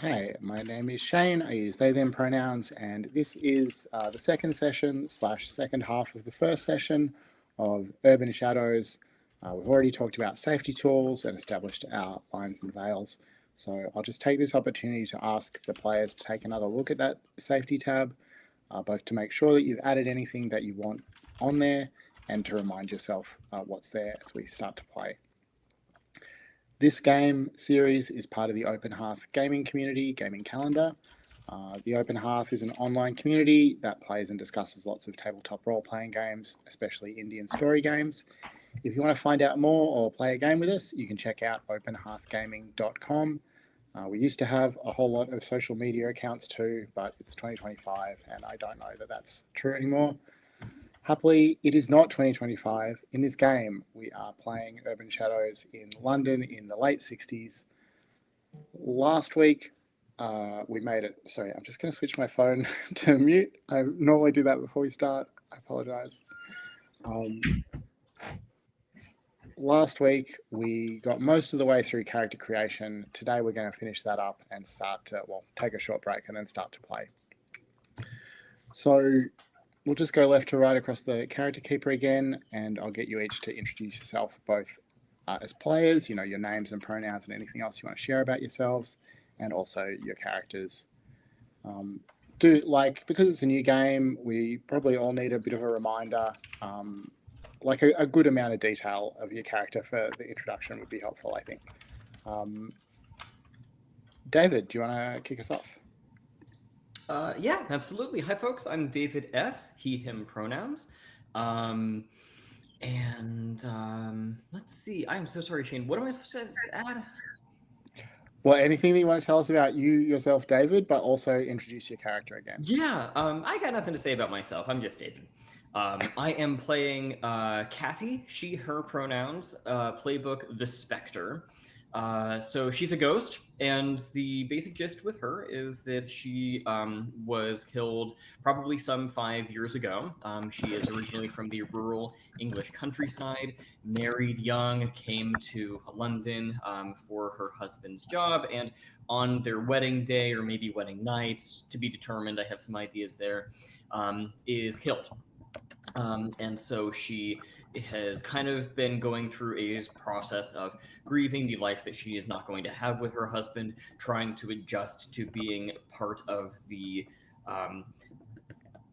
Hi, my name is Shane. I use they, them pronouns, and this is the second session slash second half of the first session of Urban Shadows. We've already talked about safety tools and established our lines and veils. So I'll just take this opportunity to ask the players to take another look at that safety tab, both to make sure that you've added anything that you want on there and to remind yourself what's there as we start to play. This game series is part of the Open Hearth gaming community, gaming calendar. The Open Hearth is an online community that plays and discusses lots of tabletop role-playing games, especially Indian story games. If you want to find out more or play a game with us, you can check out openhearthgaming.com. We used to have a whole lot of social media accounts too, but it's 2025 and I don't know that that's true anymore. Happily, it is not 2025. In this game, we are playing Urban Shadows in London in the late 60s. Last week, we made it. Sorry, I'm just going to switch my phone to mute. I normally do that before we start. I apologize. Last week, we got most of the way through character creation. Today, we're going to finish that up and start to, take a short break and then start to play. So we'll just go left to right across the character keeper again, and I'll get you each to introduce yourself both as players, your names and pronouns and anything else you want to share about yourselves, and also your characters. Because it's a new game, we probably all need a bit of a reminder. A good amount of detail of your character for the introduction would be helpful, I think. David, do you want to kick us off? Yeah, absolutely. Hi, folks. I'm David S., he, him pronouns. Let's see. I'm so sorry, Shane. What am I supposed to add? Well, anything that you want to tell us about you yourself, David, but also introduce your character again. Yeah, I got nothing to say about myself. I'm just David. I am playing Cathy, she, her pronouns, playbook The Spectre. So she's a ghost, and the basic gist with her is that she was killed probably some 5 years ago. She is originally from the rural English countryside, married young, came to London for her husband's job, and on their wedding day, or maybe wedding night, to be determined, I have some ideas there, is killed. And so she has kind of been going through a process of grieving the life that she is not going to have with her husband, trying to adjust to being part of the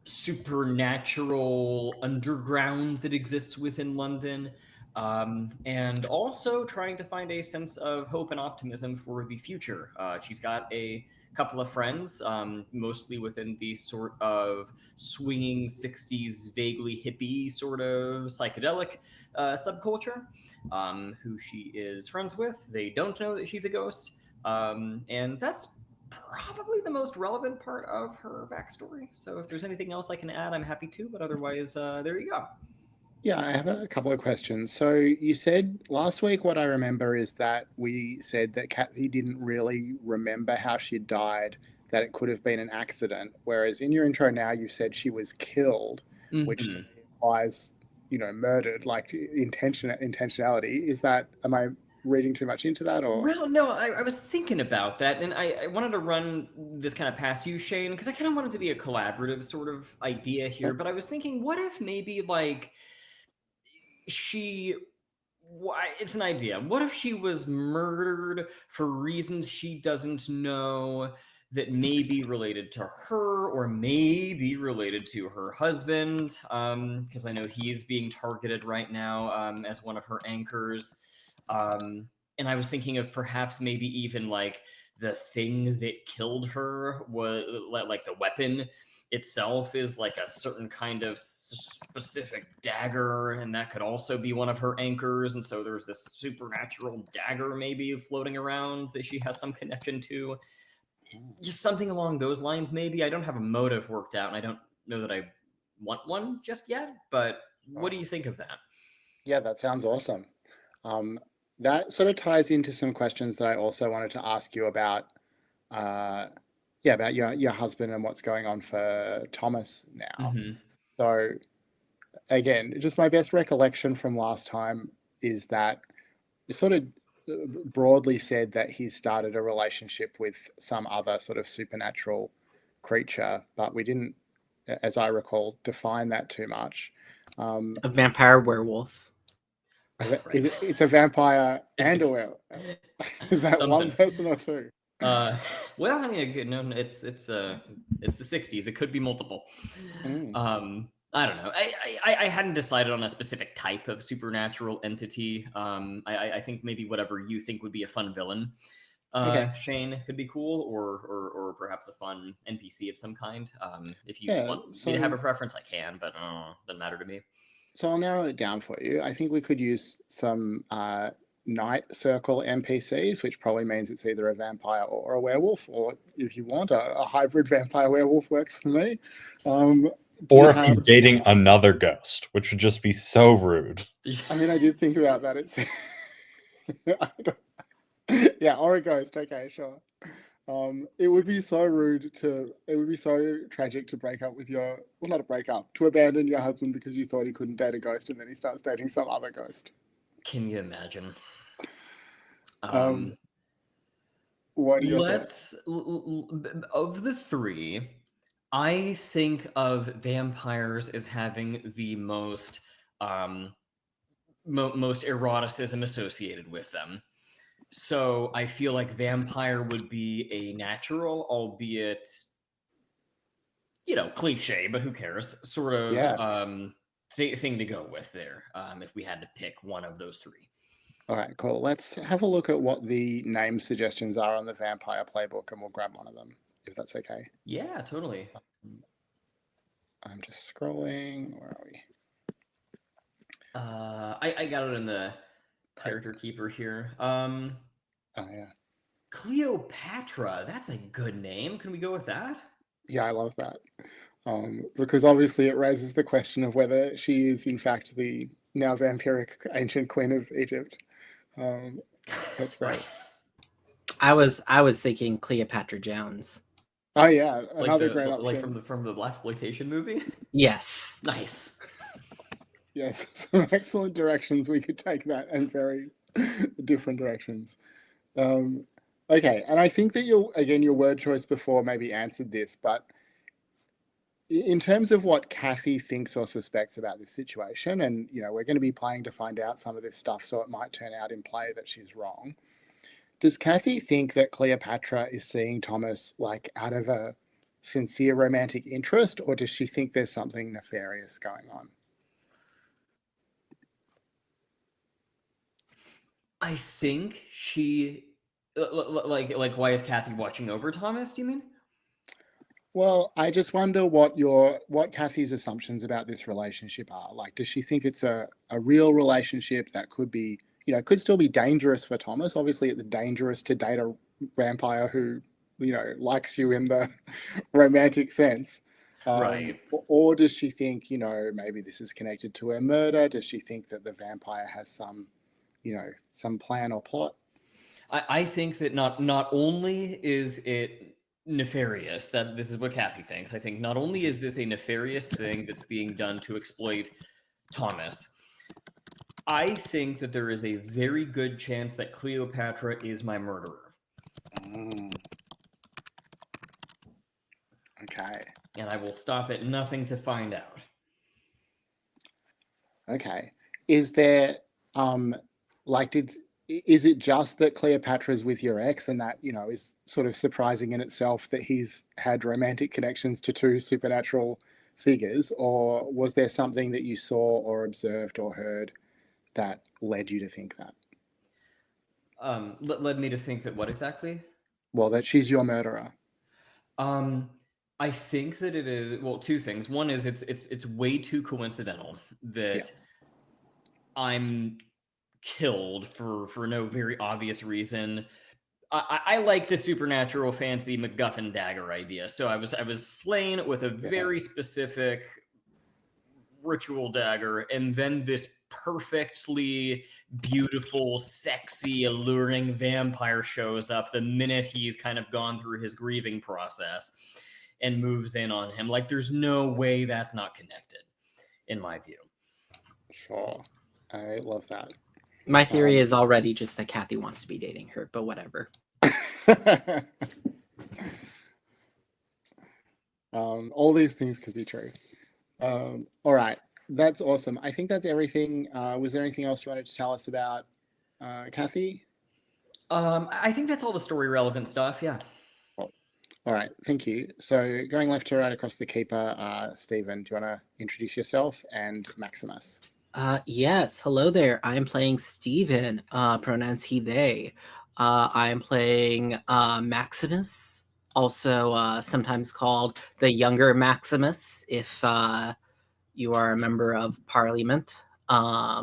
supernatural underground that exists within London. And also trying to find a sense of hope and optimism for the future. She's got a couple of friends, mostly within the sort of swinging 60s, vaguely hippie sort of psychedelic subculture, who she is friends with. They don't know that she's a ghost. And that's probably the most relevant part of her backstory. So if there's anything else I can add, I'm happy to. But otherwise, there you go. Yeah, I have a couple of questions. So you said last week, what I remember is that we said that Cathy didn't really remember how she died, that it could have been an accident. Whereas in your intro now, you said she was killed, which implies, murdered, like intentionality. Am I reading too much into that, or? Well, no, I was thinking about that, and I wanted to run this kind of past you, Shane, because I kind of wanted to be a collaborative sort of idea here. But I was thinking, what if maybe like she it's an idea. What if she was murdered for reasons she doesn't know, that may be related to her or may be related to her husband? Because I know he's being targeted right now as one of her anchors. And I was thinking of perhaps maybe even like the thing that killed her was like the weapon itself is like a certain kind of specific dagger, and that could also be one of her anchors. And so there's this supernatural dagger maybe floating around that she has some connection to. Just something along those lines, maybe. I don't have a motive worked out, and I don't know that I want one just yet, but what do you think of that? Yeah, that sounds awesome. That sort of ties into some questions that I also wanted to ask you about. About your husband and what's going on for Thomas now. So again, just my best recollection from last time is that sort of broadly said that he started a relationship with some other sort of supernatural creature, but we didn't, as I recall, define that too much. A vampire werewolf. Is it? It's a vampire and a werewolf. Is that one person or two? Well, I mean, no, it's the 60s. It could be multiple. I don't know. I hadn't decided on a specific type of supernatural entity. I think maybe whatever you think would be a fun villain, Okay. Shane, could be cool, or perhaps a fun NPC of some kind. If you want me to have a preference, I can, but doesn't matter to me. So I'll narrow it down for you. I think we could use some night circle NPCs, which probably means it's either a vampire or a werewolf, or if you want, a hybrid vampire werewolf works for me. Or if he's dating another ghost, which would just be so rude. I mean, I did think about that. It's yeah, or a ghost. Okay, sure. It would be so rude it would be so tragic to break up with not to break up, to abandon your husband because you thought he couldn't date a ghost and then he starts dating some other ghost. Can you imagine? What are your thoughts? Of the three, I think of vampires as having the most eroticism associated with them. So I feel like vampire would be a natural, albeit, cliche, but who cares, sort of thing to go with there, if we had to pick one of those three. All right, cool. Let's have a look at what the name suggestions are on the vampire playbook, and we'll grab one of them, if that's okay. Yeah, totally. I'm just scrolling. Where are we? I got it in the character keeper here. Oh, yeah. Cleopatra, that's a good name. Can we go with that? Yeah, I love that. Because obviously it raises the question of whether she is in fact the now vampiric ancient queen of Egypt. That's great. I was thinking Cleopatra Jones. Oh yeah, another great option. Like from the blaxploitation movie? Yes. Nice. Yes, some excellent directions we could take that, and very different directions. Okay, and I think that your word choice before maybe answered this, but in terms of what Cathy thinks or suspects about this situation, and we're going to be playing to find out some of this stuff, so it might turn out in play that she's wrong. Does Cathy think that Cleopatra is seeing Thomas like out of a sincere romantic interest, or does she think there's something nefarious going on? I think she like why is Cathy watching over Thomas, do you mean? Well, I just wonder what Cathy's assumptions about this relationship are. Like, does she think it's a real relationship that could be, could still be dangerous for Thomas? Obviously, it's dangerous to date a vampire who, likes you in the romantic sense. Right. Or does she think, maybe this is connected to her murder? Does she think that the vampire has some plan or plot? I think that not only is it nefarious, that this is what Cathy thinks. I think not only is this a nefarious thing that's being done to exploit Thomas, I think that there is a very good chance that Cleopatra is my murderer. Okay. And I will stop at nothing to find out. Okay. Is there is it just that Cleopatra's with your ex and that, is sort of surprising in itself that he's had romantic connections to two supernatural figures? Or was there something that you saw or observed or heard that led you to think that? Led me to think that what exactly? Well, that she's your murderer. I think that it is, well, two things. One is it's way too coincidental that I'm killed for no very obvious reason. I like the supernatural fancy MacGuffin dagger idea. So I was slain with a very specific ritual dagger, and then this perfectly beautiful, sexy, alluring vampire shows up the minute he's kind of gone through his grieving process and moves in on him. Like, there's no way that's not connected, in my view. Sure. I love that. My theory is already just that Cathy wants to be dating her, but whatever. All these things could be true. All right, that's awesome. I think that's everything. Was there anything else you wanted to tell us about Cathy? I think that's all the story relevant stuff. Yeah. All right, thank you. So going left to right across the keeper, Stephen, do you want to introduce yourself and Maximus? Yes. Hello there. I am playing Steven, pronouns he, they. I am playing Maximus, also sometimes called the Younger Maximus, if you are a member of Parliament. I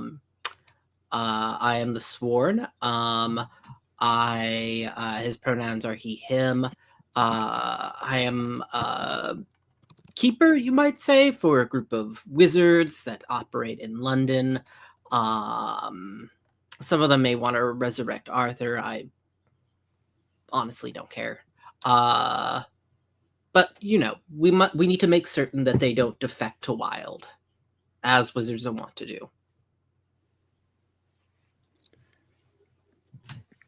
am the Sworn. His pronouns are he, him. I am keeper, you might say, for a group of wizards that operate in London. Some of them may want to resurrect Arthur. I honestly don't care. But you know, we need to make certain that they don't defect to Wild, as wizards want to do.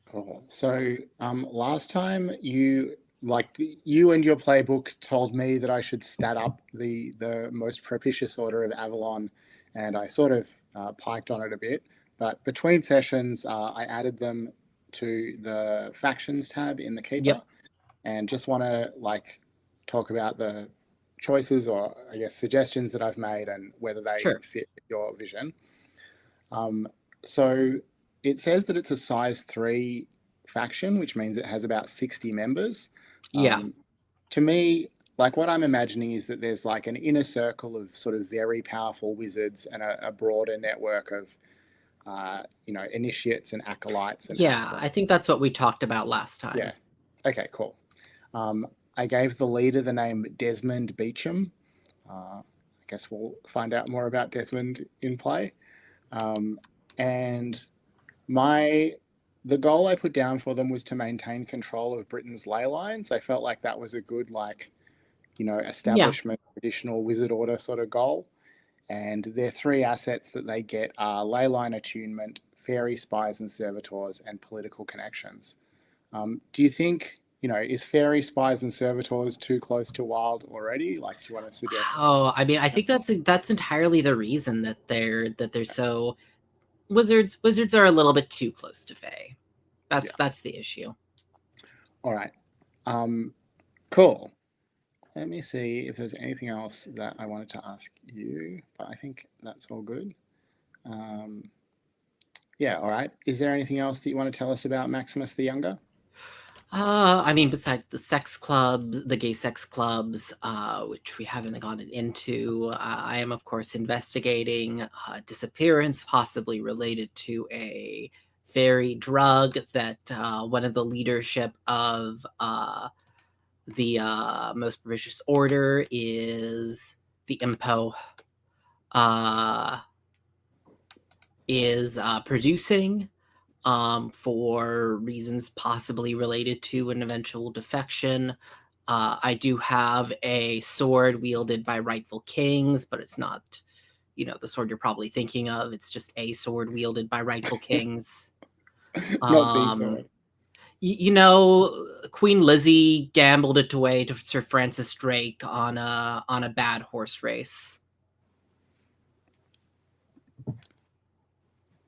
Cool. So last time you and your playbook told me that I should stat up the most propitious order of Avalon, and I sort of piked on it a bit. But between sessions, I added them to the factions tab in the Keeper, Yep. and just want to talk about the choices or I guess suggestions that I've made and whether they Sure. fit your vision. So it says that it's a size 3 faction, which means it has about 60 members. Yeah. To me, what I'm imagining is that there's an inner circle of sort of very powerful wizards and a broader network of, initiates and acolytes. And Yeah, aspirants. I think that's what we talked about last time. Yeah. Okay, cool. I gave the leader the name Desmond Beecham. I guess we'll find out more about Desmond in play. And the goal I put down for them was to maintain control of Britain's ley lines. I felt like that was a good, establishment, traditional wizard order sort of goal. And their 3 assets that they get are ley line attunement, faerie, spies and servitors, and political connections. Do you think, is faerie, spies and servitors too close to Wild already? Do you want to suggest? Oh, I mean, I think that's entirely the reason that they're so. Wizards are a little bit too close to Fae. That's the issue. All right. Cool. Let me see if there's anything else that I wanted to ask you, but I think that's all good. Yeah, all right. Is there anything else that you want to tell us about Maximus the Younger? I mean, besides the sex clubs, the gay sex clubs, which we haven't gotten into, I am, of course, investigating disappearance, possibly related to a fairy drug that one of the leadership of the most propitious order is the Impo is producing. For reasons possibly related to an eventual defection. I do have a sword wielded by rightful kings, but it's not, the sword you're probably thinking of. It's just a sword wielded by rightful kings. Not the sword. Queen Lizzie gambled it away to Sir Francis Drake on a bad horse race.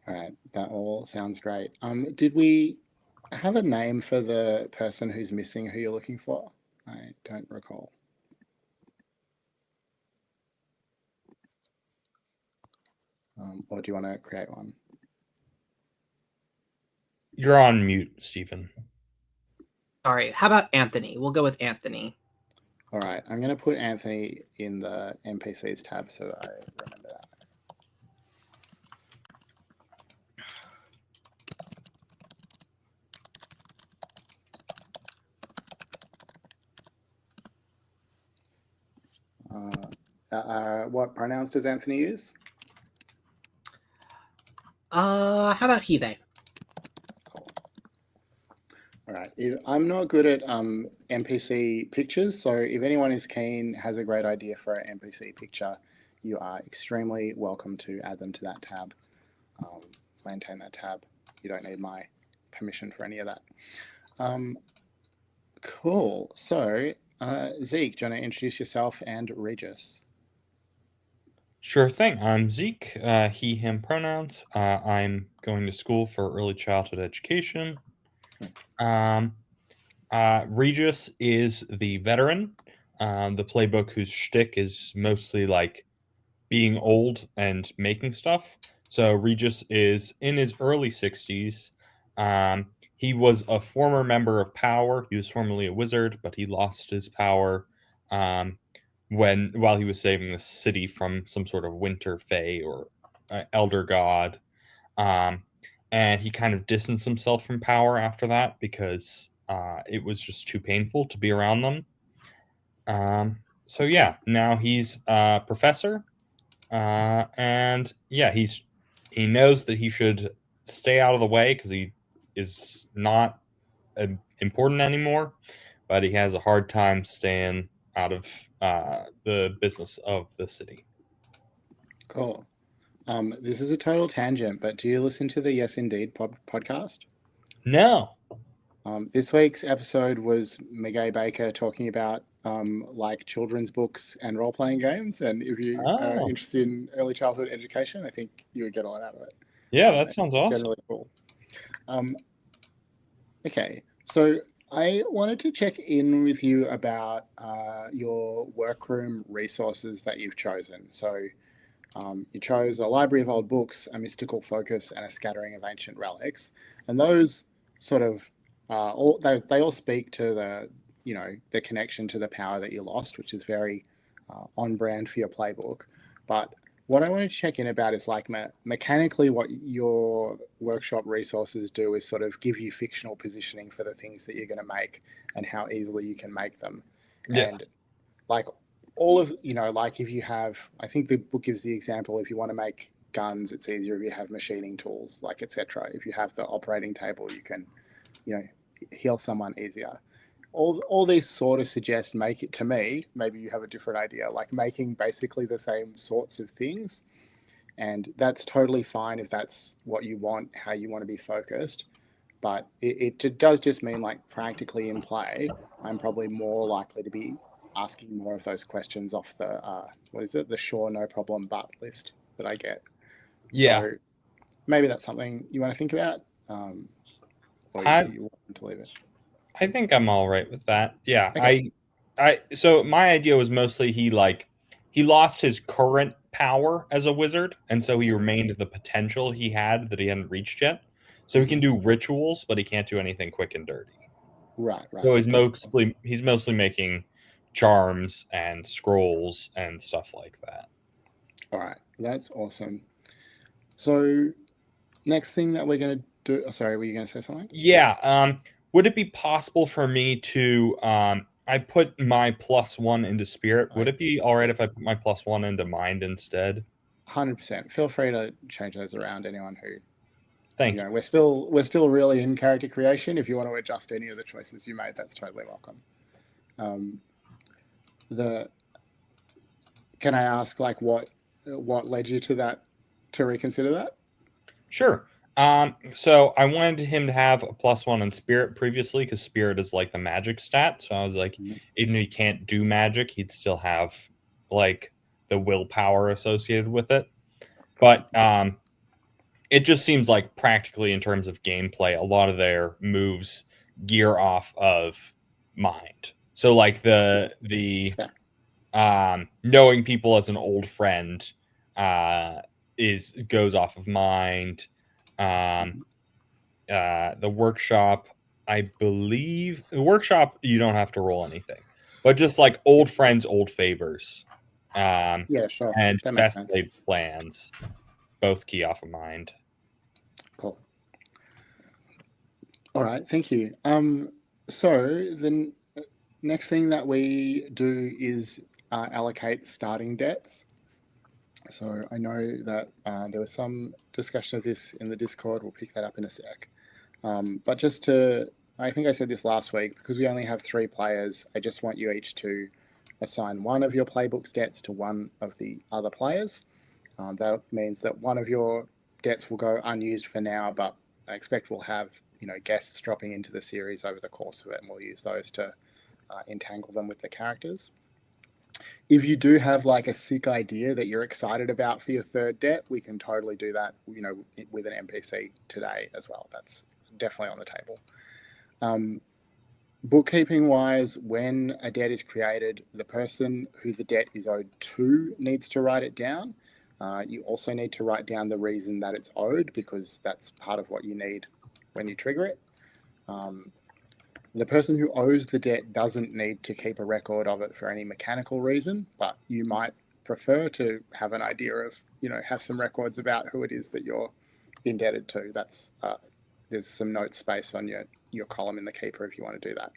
All right, that all sounds great. Did we have a name for the person who's missing who you're looking for? I don't recall. Or do you want to create one? You're on mute, Stephen. Sorry, how about Anthony? We'll go with Anthony. All right, I'm going to put Anthony in the NPCs tab so that I remember that. What pronouns does Anthony use? How about he, they? Cool. All right. I'm not good at NPC pictures, so if anyone is keen, has a great idea for an NPC picture, you are extremely welcome to add them to that tab. maintain that tab. You don't need my permission for any of that. Cool. So, Zeke, do you want to introduce yourself and Regis? Sure thing. I'm Zeke, he, him pronouns. I'm going to school for early childhood education. Regis is the veteran, the playbook whose shtick is mostly like being old and making stuff. So Regis is in his early 60s. He was a former member of Power. He was formerly a wizard, but he lost his power while he was saving the city from some sort of winter fae or elder god. And he kind of distanced himself from Power after that because it was just too painful to be around them. So yeah, now he's a professor. And yeah, he knows that he should stay out of the way because he is not important anymore, but he has a hard time staying out of the business of the city. Cool. This is a total tangent, but do you listen to the Yes Indeed podcast? No. This week's episode was Megay Baker talking about like children's books and role-playing games. And if you are Oh. interested in early childhood education, I think you would get a lot out of it. Yeah, that sounds It's awesome. generally cool. Okay, so I wanted to check in with you about your workroom resources that you've chosen. So you chose a library of old books, a mystical focus, and a scattering of ancient relics. And those sort of they all speak to the connection to the power that you lost, which is very on brand for your playbook. But what I want to check in about is like mechanically what your workshop resources do is sort of give you fictional positioning for the things that you're going to make and how easily you can make them. Yeah. And like all of, like if you have, I think the book gives the example, if you want to make guns, it's easier if you have machining tools, like etc. If you have the operating table, you can, heal someone easier. All these sort of suggest make it to me, maybe you have a different idea, like making basically the same sorts of things. And that's totally fine if that's what you want, how you want to be focused. But it does just mean like practically in play, I'm probably more likely to be asking more of those questions off the, the sure, no problem, but list that I get. Yeah. So maybe that's something you want to think about, or you want to leave it. I think I'm all right with that. Yeah. Okay. So my idea was mostly he lost his current power as a wizard, and so he remained the potential he had that he hadn't reached yet. So he can do rituals, but he can't do anything quick and dirty. Right. So he's mostly making charms and scrolls and stuff like that. All right. That's awesome. So next thing that we're going to do, sorry, were you going to say something? Yeah. Would it be possible for me to I put my +1 into spirit. Would it be all right if I put my +1 into mind instead? 100%. Feel free to change those around. Anyone who, Thank you. we're still really in character creation. If you want to adjust any of the choices you made, that's totally welcome. Can I ask like what led you to that, to reconsider that? Sure. So I wanted him to have a +1 in spirit previously because spirit is like the magic stat. So I was like, even if he can't do magic, he'd still have like the willpower associated with it. But it just seems like practically in terms of gameplay, a lot of their moves gear off of mind. So like the knowing people as an old friend goes off of mind. The workshop, I believe, the workshop you don't have to roll anything, but just like old friends, old favors. Yeah, sure. And That makes best sense. laid plans, both key off of mind. Cool. All right, thank you. So the next thing that we do is allocate starting debts. So I know that there was some discussion of this in the Discord. We'll pick that up in a sec. But just I think I said this last week, because we only have 3 players, I just want you each to assign one of your playbook's debts to one of the other players. That means that one of your debts will go unused for now, but I expect we'll have guests dropping into the series over the course of it, and we'll use those to entangle them with the characters. If you do have like a sick idea that you're excited about for your third debt, we can totally do that, with an NPC today as well. That's definitely on the table. Bookkeeping wise, when a debt is created, the person who the debt is owed to needs to write it down. You also need to write down the reason that it's owed, because that's part of what you need when you trigger it. The person who owes the debt doesn't need to keep a record of it for any mechanical reason, but you might prefer to have an idea of, have some records about who it is that you're indebted to. That's there's some note space on your column in the keeper if you want to do that.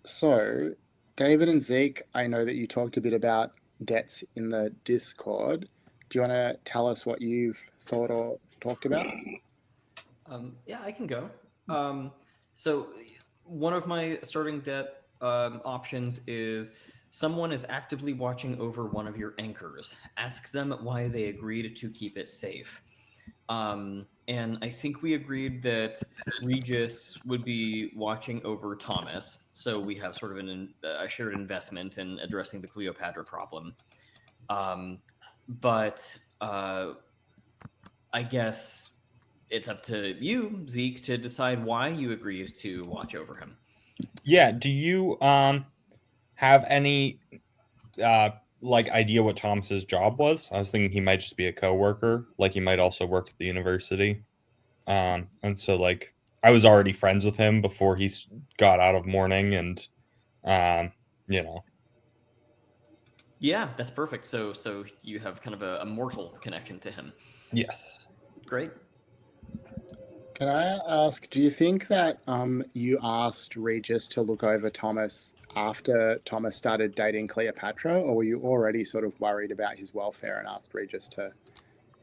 So, David and Zeke, I know that you talked a bit about debts in the Discord. Do you want to tell us what you've thought or talked about? Yeah, I can go. So one of my starting debt options is someone is actively watching over one of your anchors. Ask them why they agreed to keep it safe. And I think we agreed that Regis would be watching over Thomas. So we have sort of a shared investment in addressing the Cleopatra problem. But I guess it's up to you, Zeke, to decide why you agreed to watch over him. Yeah. Do you have any idea what Thomas's job was? I was thinking he might just be a coworker. Like he might also work at the university. And so I was already friends with him before he got out of mourning, and Yeah, that's perfect. So you have kind of a mortal connection to him. Yes. Great. Can I ask, do you think that you asked Regis to look over Thomas after Thomas started dating Cleopatra, or were you already sort of worried about his welfare and asked Regis to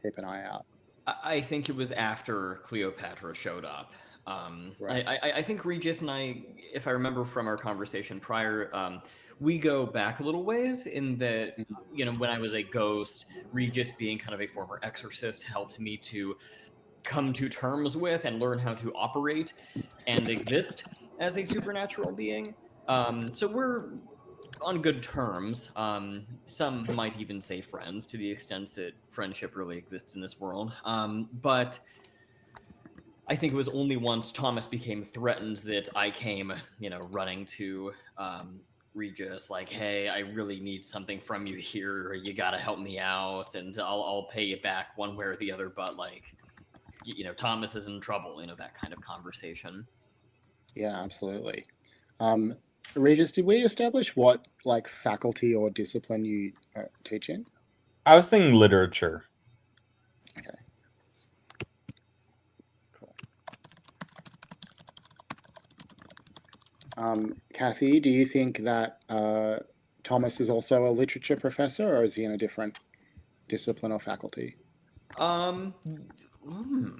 keep an eye out? I think it was after Cleopatra showed up. Right. I think Regis and I, if I remember from our conversation prior, we go back a little ways in that, when I was a ghost, Regis being kind of a former exorcist helped me to come to terms with and learn how to operate and exist as a supernatural being. So we're on good terms. Some might even say friends, to the extent that friendship really exists in this world. But I think it was only once Thomas became threatened that I came, running to Regis, like, hey, I really need something from you here. You got to help me out, and I'll pay you back one way or the other. But Thomas is in trouble. That kind of conversation. Yeah, absolutely. Regis, did we establish what faculty or discipline you teach in? I was thinking literature. Okay. Cool. Cathy, do you think that Thomas is also a literature professor, or is he in a different discipline or faculty? I'm trying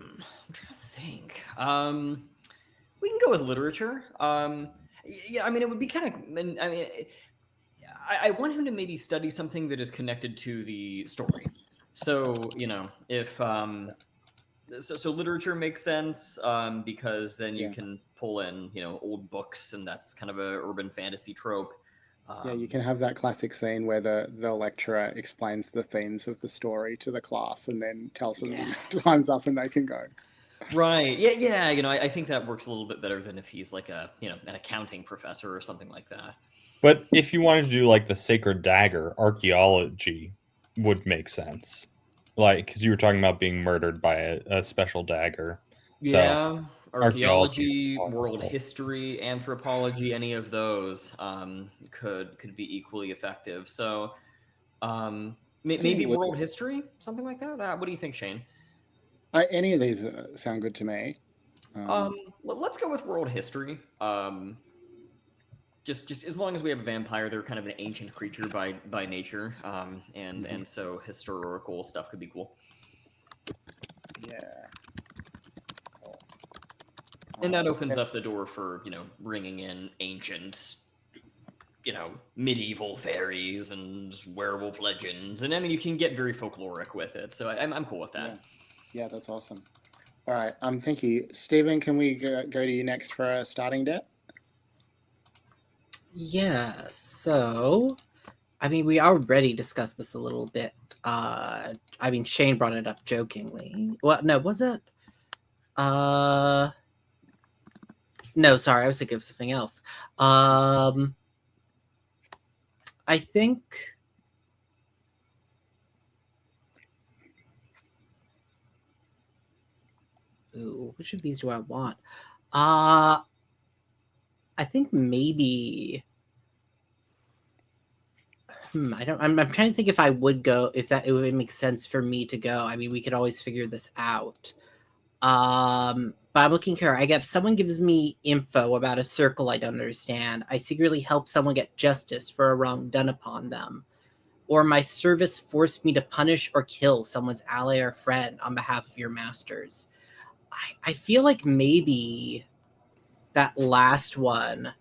to think. We can go with literature. Yeah, I mean, it would be kind of. I mean, I want him to maybe study something that is connected to the story. So if so literature makes sense because then you can pull in old books, and that's kind of a urban fantasy trope. Yeah, you can have that classic scene where the lecturer explains the themes of the story to the class and then tells them time's up and they can go. Right. Yeah. I think that works a little bit better than if he's like an accounting professor or something like that. But if you wanted to do the sacred dagger, archaeology would make sense. Because you were talking about being murdered by a special dagger. Yeah. So, archaeology, world history, anthropology, any of those could be equally effective. So maybe world history, something like that. What do you think, Shane? Any of these sound good to me. Let's go with world history. Just as long as we have a vampire, they're kind of an ancient creature by nature, and so historical stuff could be cool. Yeah. Cool. And that opens up the door for bringing in ancient medieval fairies and werewolf legends, and I mean you can get very folkloric with it. So I'm cool with that. Yeah, that's awesome. All right, thank you, Stephen. Can we go to you next for a starting debt? Yeah. So, I mean, we already discussed this a little bit. I mean, Shane brought it up jokingly. Well, no, was it? No, sorry, I was thinking of something else. I think. Ooh, which of these do I want? I think maybe. I don't. I'm trying to think if I would go, if that it would make sense for me to go. I mean, we could always figure this out. But I'm looking here. If someone gives me info about a circle I don't understand, I secretly help someone get justice for a wrong done upon them. Or my service forced me to punish or kill someone's ally or friend on behalf of your masters. I feel like maybe that last one,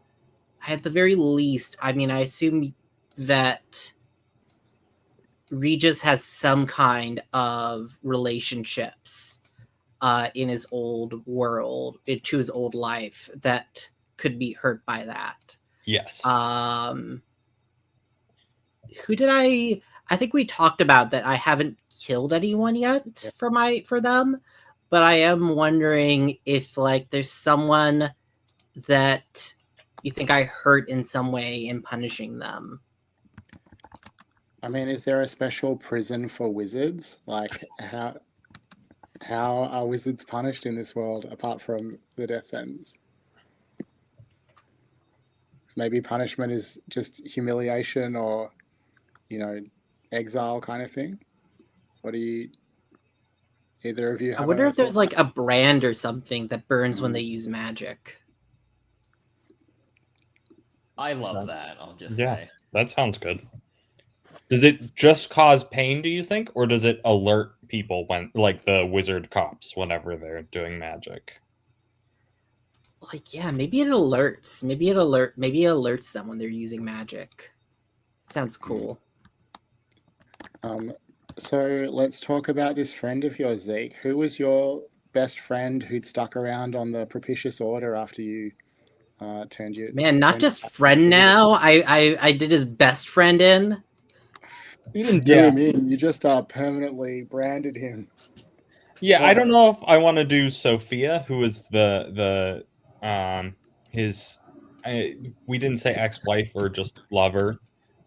at the very least, I mean, I assume that Regis has some kind of relationships in his old world, to his old life, that could be hurt by that. Yes. Who did I think we talked about that I haven't killed anyone yet for them, but I am wondering if like there's someone that you think I hurt in some way in punishing them. I mean, is there a special prison for wizards? Like, how are wizards punished in this world apart from the death sentence? Maybe punishment is just humiliation or, exile kind of thing. What do you? Either of you have? I wonder if there's like a brand or something that burns when they use magic. I love that. I'll just Yeah, say that sounds good. Does it just cause pain, do you think, or does it alert people when, like the wizard cops, whenever they're doing magic? Like, yeah, maybe it alerts. Maybe it alerts them when they're using magic. Sounds cool. So let's talk about this friend of yours, Zeke. Who was your best friend who'd stuck around on the propitious order after you turned you? Man, not just friend now. I did his best friend in. You didn't do him in. You just permanently branded him. Yeah, I don't know if I want to do Sophia, who is his. We didn't say ex-wife or just lover.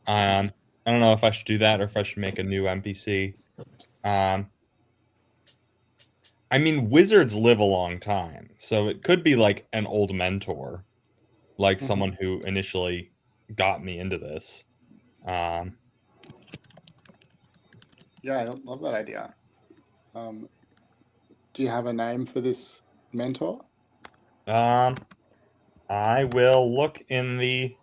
I don't know if I should do that or if I should make a new NPC. I mean, wizards live a long time, so it could be like an old mentor, like someone who initially got me into this. Yeah, I love that idea. Do you have a name for this mentor? I will look in the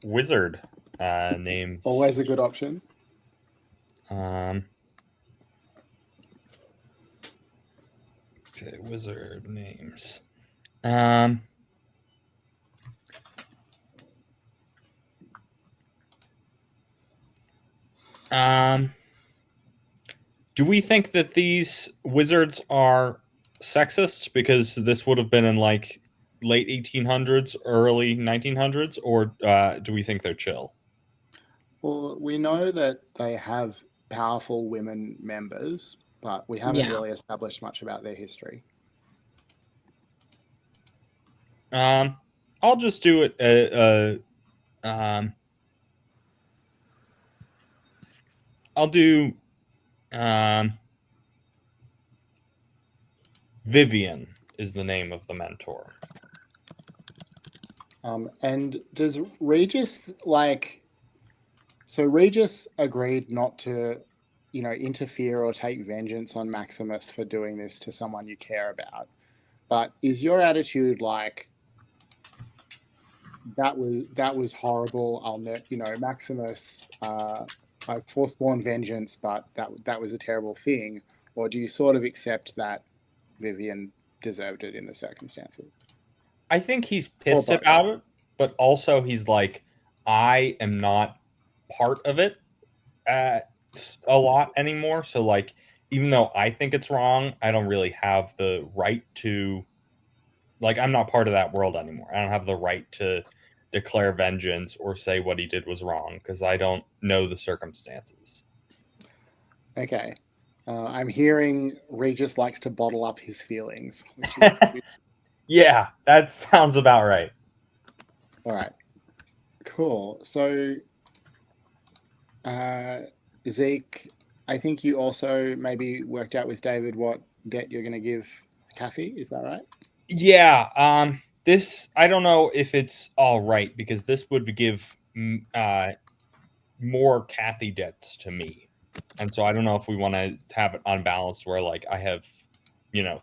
wizard names. Always a good option. Okay, wizard names. Do we think that these wizards are sexist because this would have been in like late 1800s, early 1900s, or do we think they're chill? Well, we know that they have powerful women members, but we haven't really established much about their history. I'll just do it. I'll do Vivian is the name of the mentor. And does Regis so Regis agreed not to, interfere or take vengeance on Maximus for doing this to someone you care about. But is your attitude like that was horrible? Maximus, like forsworn vengeance, but that was a terrible thing. Or do you sort of accept that Vivian deserved it in the circumstances? I think he's pissed about it, but also he's like, I am not part of it a lot anymore. So like, even though I think it's wrong, I don't really have the right to, like, I'm not part of that world anymore. I don't have the right to declare vengeance or say what he did was wrong because I don't know the circumstances. Okay. I'm hearing Regis likes to bottle up his feelings, which is Yeah, that sounds about right. all right. Cool. So, Zeke, I think you also maybe worked out with David what debt you're going to give Cathy. Is that right? Yeah, this, I don't know if it's all right because this would give more Cathy debts to me. And so I don't know if we want to have it unbalanced where like I have,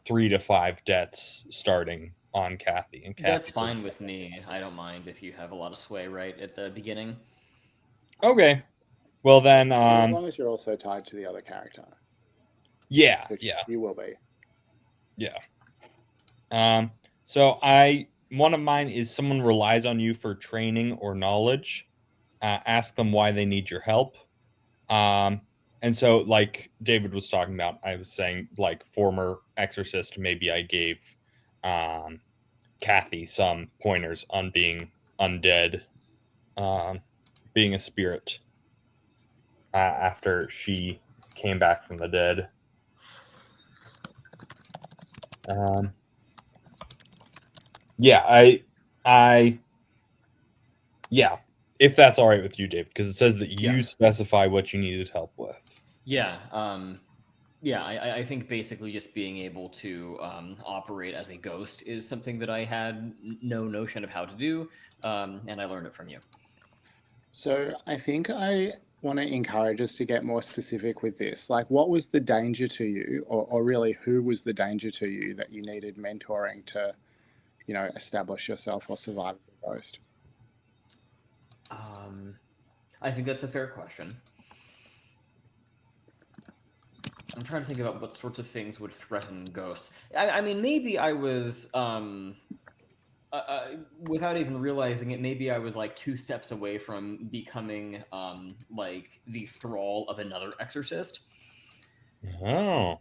3 to 5 debts starting on Cathy and Cathy. That's fine with me. I don't mind if you have a lot of sway right at the beginning. Okay. Well then, as long as you're also tied to the other character, yeah, which yeah, you will be. yeah. So one of mine is someone relies on you for training or knowledge. Ask them why they need your help. And so, like David was talking about, I was saying, like, former exorcist, maybe I gave Cathy some pointers on being undead, being a spirit after she came back from the dead. Yeah, yeah, if that's all right with you, David, because it says that you Yeah. specify what you needed help with. Yeah. Yeah, I think basically just being able to operate as a ghost is something that I had no notion of how to do, and I learned it from you. So I think I want to encourage us to get more specific with this. Like, what was the danger to you, or really, who was the danger to you that you needed mentoring to, establish yourself or survive the ghost? I think that's a fair question. I'm trying to think about what sorts of things would threaten ghosts. I mean, maybe I was, without even realizing it, maybe I was like 2 steps away from becoming, like the thrall of another exorcist. Oh.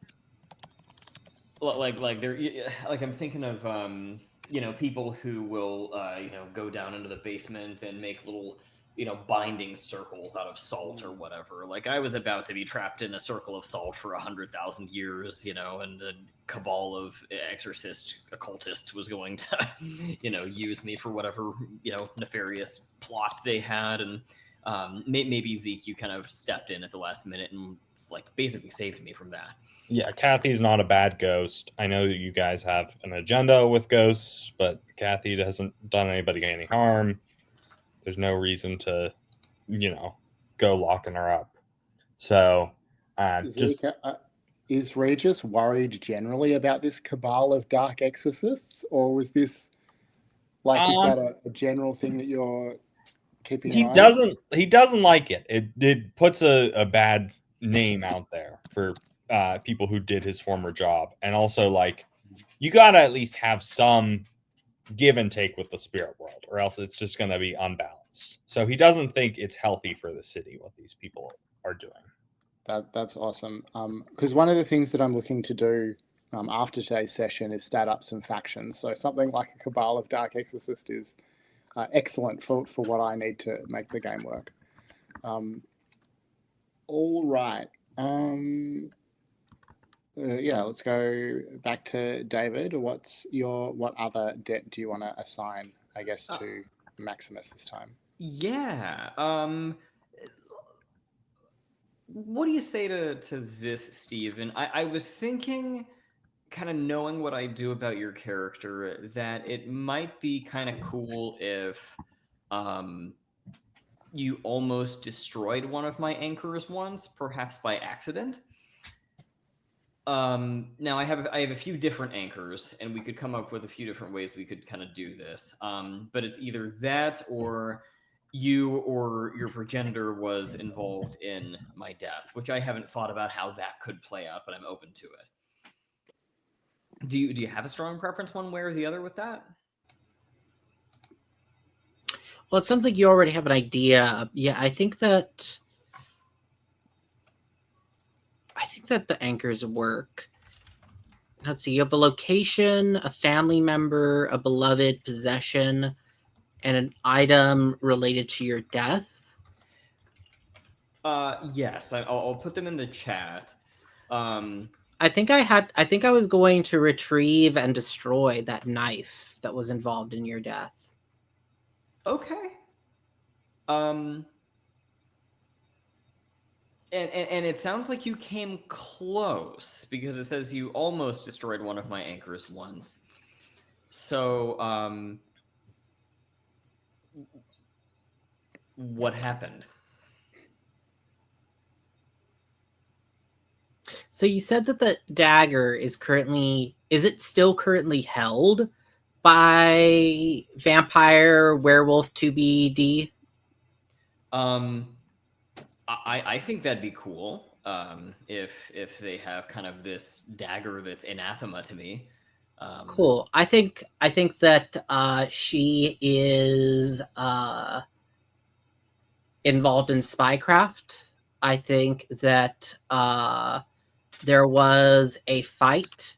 Like there, like I'm thinking of, people who will, go down into the basement and make little, binding circles out of salt or whatever. Like I was about to be trapped in a circle of salt for 100,000 years, and the cabal of exorcist occultists was going to, use me for whatever, nefarious plot they had. And maybe Zeke, you kind of stepped in at the last minute and like basically saved me from that. Yeah, Cathy's not a bad ghost. I know that you guys have an agenda with ghosts, but Cathy hasn't done anybody any harm. There's no reason to, go locking her up. So, just Zeke, is Regis worried generally about this cabal of dark exorcists, or was this is that a general thing that you're keeping an eye on? he doesn't like it. It puts a bad name out there for people who did his former job, and also like you gotta at least have some give and take with the spirit world, or else it's just gonna be unbalanced. So he doesn't think it's healthy for the city what these people are doing. That's awesome. Because one of the things that I'm looking to do after today's session is start up some factions. So something like a cabal of dark exorcist is excellent for what I need to make the game work. All right. Yeah, let's go back to David. What other debt do you want to assign, I guess, to Maximus this time? Yeah. What do you say to this, Steve? I was thinking, kind of knowing what I do about your character, that it might be kind of cool if you almost destroyed one of my anchors once, perhaps by accident. Now I have a few different anchors, and we could come up with a few different ways we could kind of do this. But it's either that, or you or your progenitor was involved in my death, which I haven't thought about how that could play out, but I'm open to it. Do you have a strong preference one way or the other with that? Well, it sounds like you already have an idea. Yeah, I think that the anchors work. Let's see. You have a location, a family member, a beloved possession, and an item related to your death. Yes, I'll put them in the chat. I think I was going to retrieve and destroy that knife that was involved in your death. Okay. And it sounds like you came close, because it says you almost destroyed one of my anchors once. So, what happened? So you said that the dagger is it still currently held by vampire werewolf 2BD? I think that'd be cool. If they have kind of this dagger that's anathema to me. Cool. I think that she is involved in spycraft. I think that there was a fight,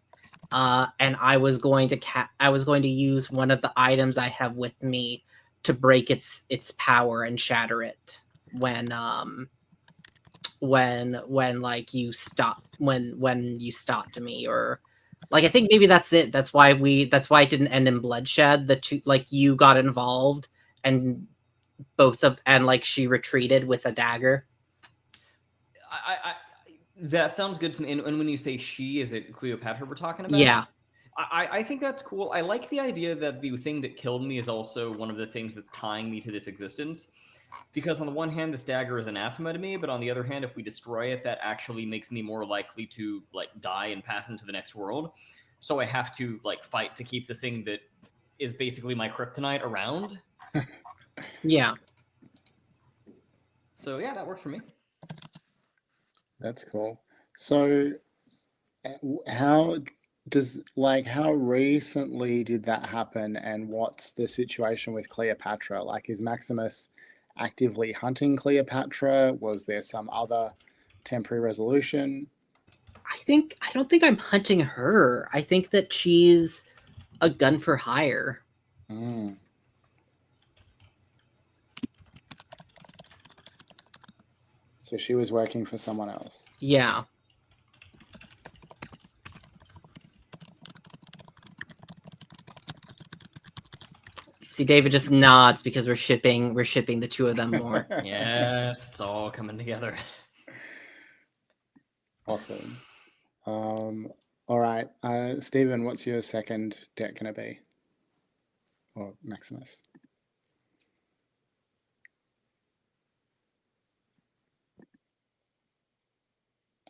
and I was going to use one of the items I have with me to break its power and shatter it when like you stopped you stopped me, or like I think maybe that's it. That's why it didn't end in bloodshed. The two, like, you got involved and like she retreated with a dagger. I that sounds good to me. And when you say she, is it Cleopatra we're talking about? Yeah. I think that's cool. I like the idea that the thing that killed me is also one of the things that's tying me to this existence. Because on the one hand, this dagger is anathema to me, but on the other hand, if we destroy it, that actually makes me more likely to like die and pass into the next world. So I have to like fight to keep the thing that is basically my kryptonite around. Yeah. So yeah, that works for me. That's cool. So how recently did that happen, and what's the situation with Cleopatra? Like, is Maximus actively hunting Cleopatra? Was there some other temporary resolution? I don't think I'm hunting her. I think that she's a gun for hire. Mm. So she was working for someone else. Yeah. See, David just nods because we're shipping the two of them more. Yes, it's all coming together. Awesome. All right. Stephen, what's your second deck going to be? Or Maximus?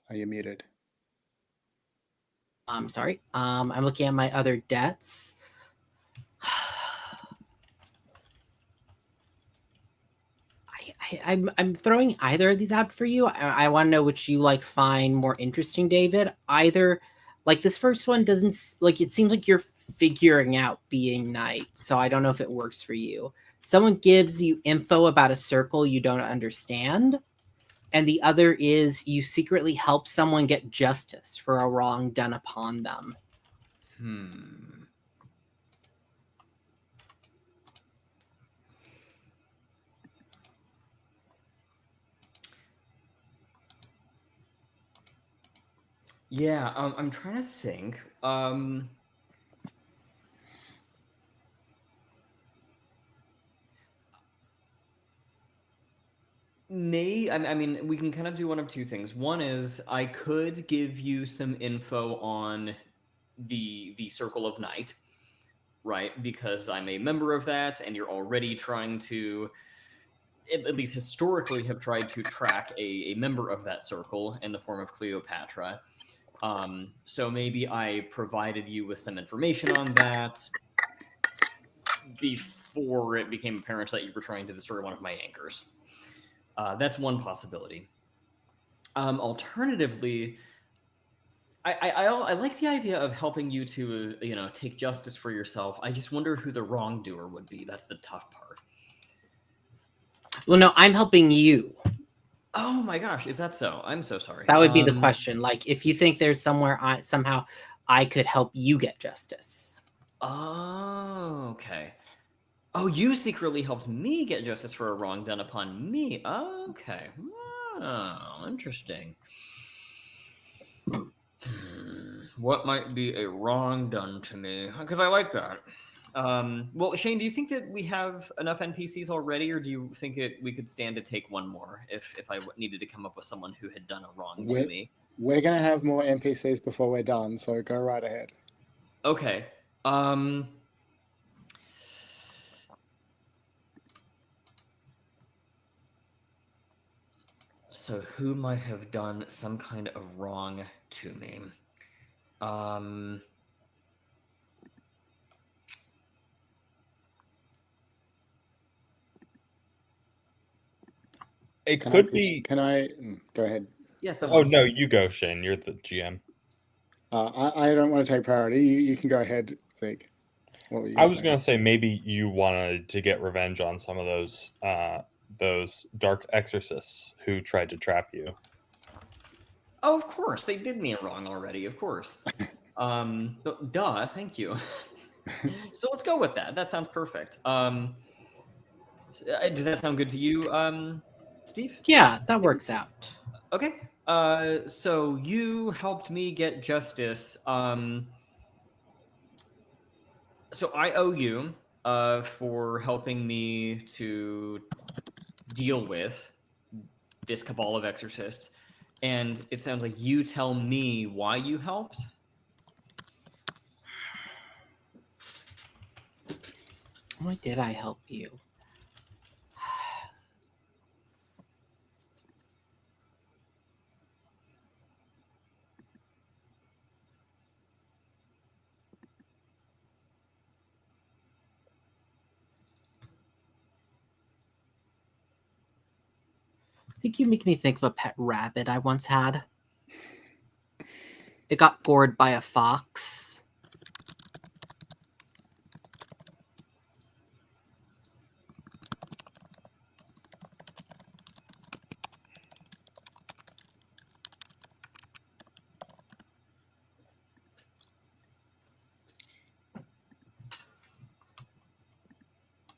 Are you muted? I'm sorry. I'm looking at my other debts. I'm throwing either of these out for you. I want to know which you like find more interesting, David. Either, like, this first one doesn't like, it seems like you're figuring out being knight, so I don't know if it works for you. Someone gives you info about a circle you don't understand, and the other is you secretly help someone get justice for a wrong done upon them. Yeah, I'm trying to think. I mean, we can kind of do one of two things. One is I could give you some info on the Circle of Night, right? Because I'm a member of that, and you're already trying to, at least historically, have tried to track a member of that circle in the form of Cleopatra. So maybe I provided you with some information on that before it became apparent that you were trying to destroy one of my anchors. That's one possibility. Alternatively, I like the idea of helping you to take justice for yourself. I just wonder who the wrongdoer would be. That's the tough part. Well, no, I'm helping you. Oh my gosh, is that so? I'm so sorry. That would be the question. Like, if you think there's somewhere somehow I could help you get justice. Oh, okay. Oh, you secretly helped me get justice for a wrong done upon me. Okay. Oh, interesting. What might be a wrong done to me? Because I like that. Well, Shane, do you think that we have enough NPCs already, or do you think we could stand to take one more if I needed to come up with someone who had done a wrong to me? We're going to have more NPCs before we're done, so go right ahead. Okay. So who might have done some kind of wrong to me? It Can could be. Can I go ahead? Yes. Oh no, you go, Shane. You're the GM. I don't want to take priority. You can go ahead, Zeke. What were you I was saying? gonna say maybe you wanted to get revenge on some of those dark exorcists who tried to trap you. Oh, of course, they did me a wrong already. Of course. Duh. Thank you. So let's go with that. That sounds perfect. Does that sound good to you, Steve? Yeah, that works out. Okay. So you helped me get justice. So I owe you for helping me to deal with this cabal of exorcists. And it sounds like you tell me why you helped. Why did I help you? I think you make me think of a pet rabbit I once had. It got gored by a fox.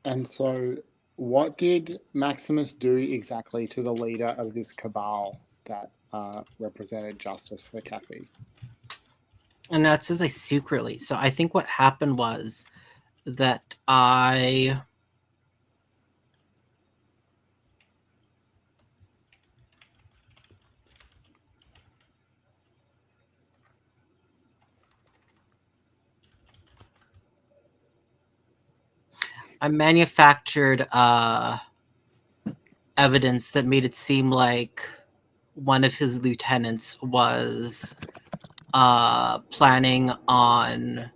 And so, what did Maximus do exactly to the leader of this cabal that represented justice for Cathy? And that says I secretly. So I think what happened was that I manufactured evidence that made it seem like one of his lieutenants was planning on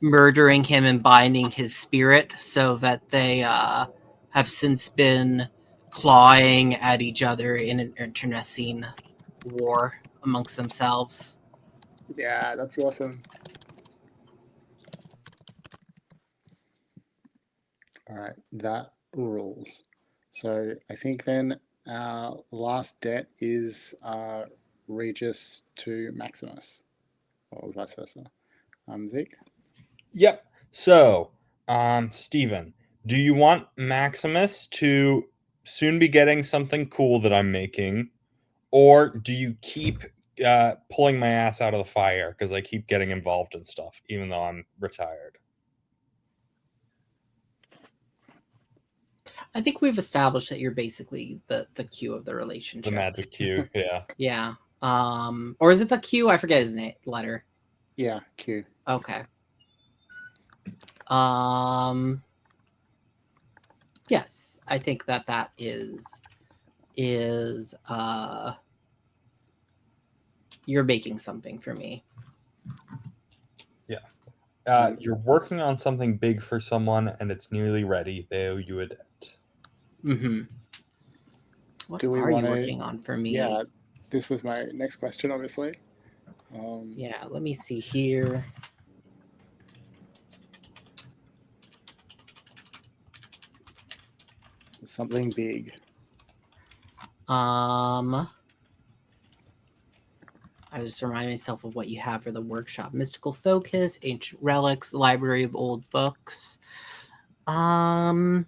murdering him and binding his spirit, so that they have since been clawing at each other in an internecine war amongst themselves. Yeah, that's awesome. All right, that rules. So I think then our last debt is Regis to Maximus, or vice versa. Zeke? Yep. So, Steven, do you want Maximus to soon be getting something cool that I'm making, or do you keep pulling my ass out of the fire because I keep getting involved in stuff, even though I'm retired? I think we've established that you're basically the Q of the relationship. The magic Q, yeah. Yeah. Or is it the Q? I forget his name letter. Yeah, Q. Okay. Yes, I think that is you're making something for me. Yeah. You're working on something big for someone, and it's nearly ready. They owe you a debt. Mm-hmm. What are you working on for me? Yeah, this was my next question, obviously. Yeah, let me see here. Something big. I just remind myself of what you have for the workshop: mystical focus, ancient relics, library of old books. I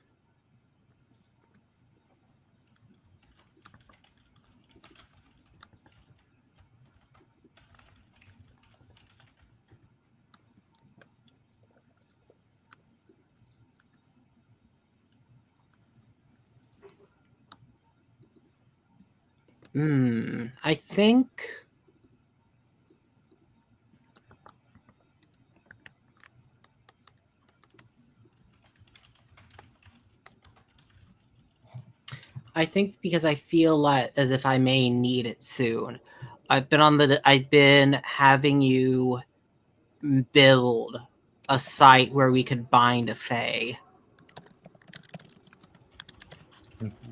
think because I feel like as if I may need it soon. I've been having you build a site where we could bind a fae.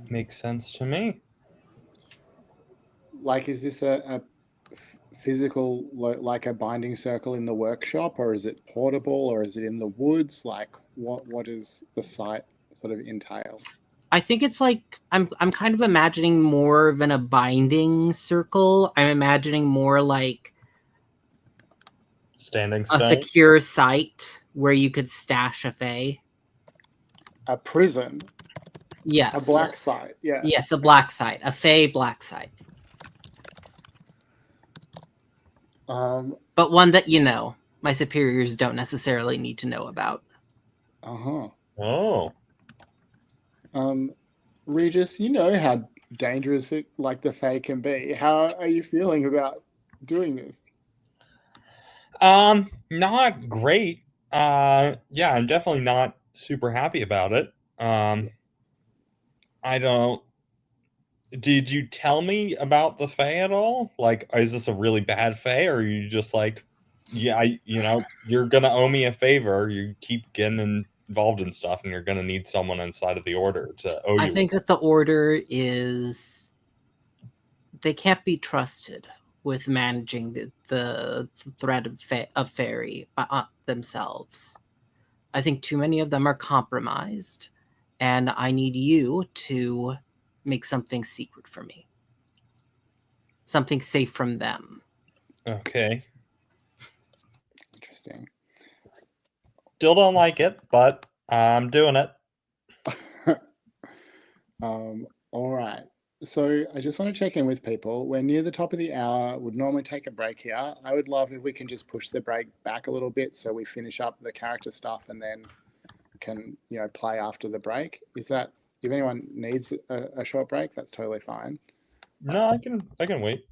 Makes sense to me. Like, is this a physical, like a binding circle in the workshop, or is it portable, or is it in the woods? Like, what does the site sort of entail? I think it's like I'm kind of imagining more than a binding circle. I'm imagining more like Standing a stone. secure site where you could stash a fae. A prison, Yes. a black site. Yeah. Yes, a black site, a fae black site. But one that, my superiors don't necessarily need to know about. Oh. Regis, you know how dangerous the fae can be. How are you feeling about doing this? Not great. Yeah, I'm definitely not super happy about it. I don't. Did you tell me about the fae at all? Like, is this a really bad fae, or are you just like, yeah, you're gonna owe me a favor. You keep getting involved in stuff, and you're gonna need someone inside of the order to owe you. I think that the order is they can't be trusted with managing the threat of faerie themselves. I think too many of them are compromised, and I need you to make something secret for me. Something safe from them. Okay. Interesting. Still don't like it, but I'm doing it. All right. So I just want to check in with people. We're near the top of the hour. Would normally take a break here. I would love if we can just push the break back a little bit so we finish up the character stuff and then can play after the break. Is that if anyone needs a short break, that's totally fine. No, I can wait.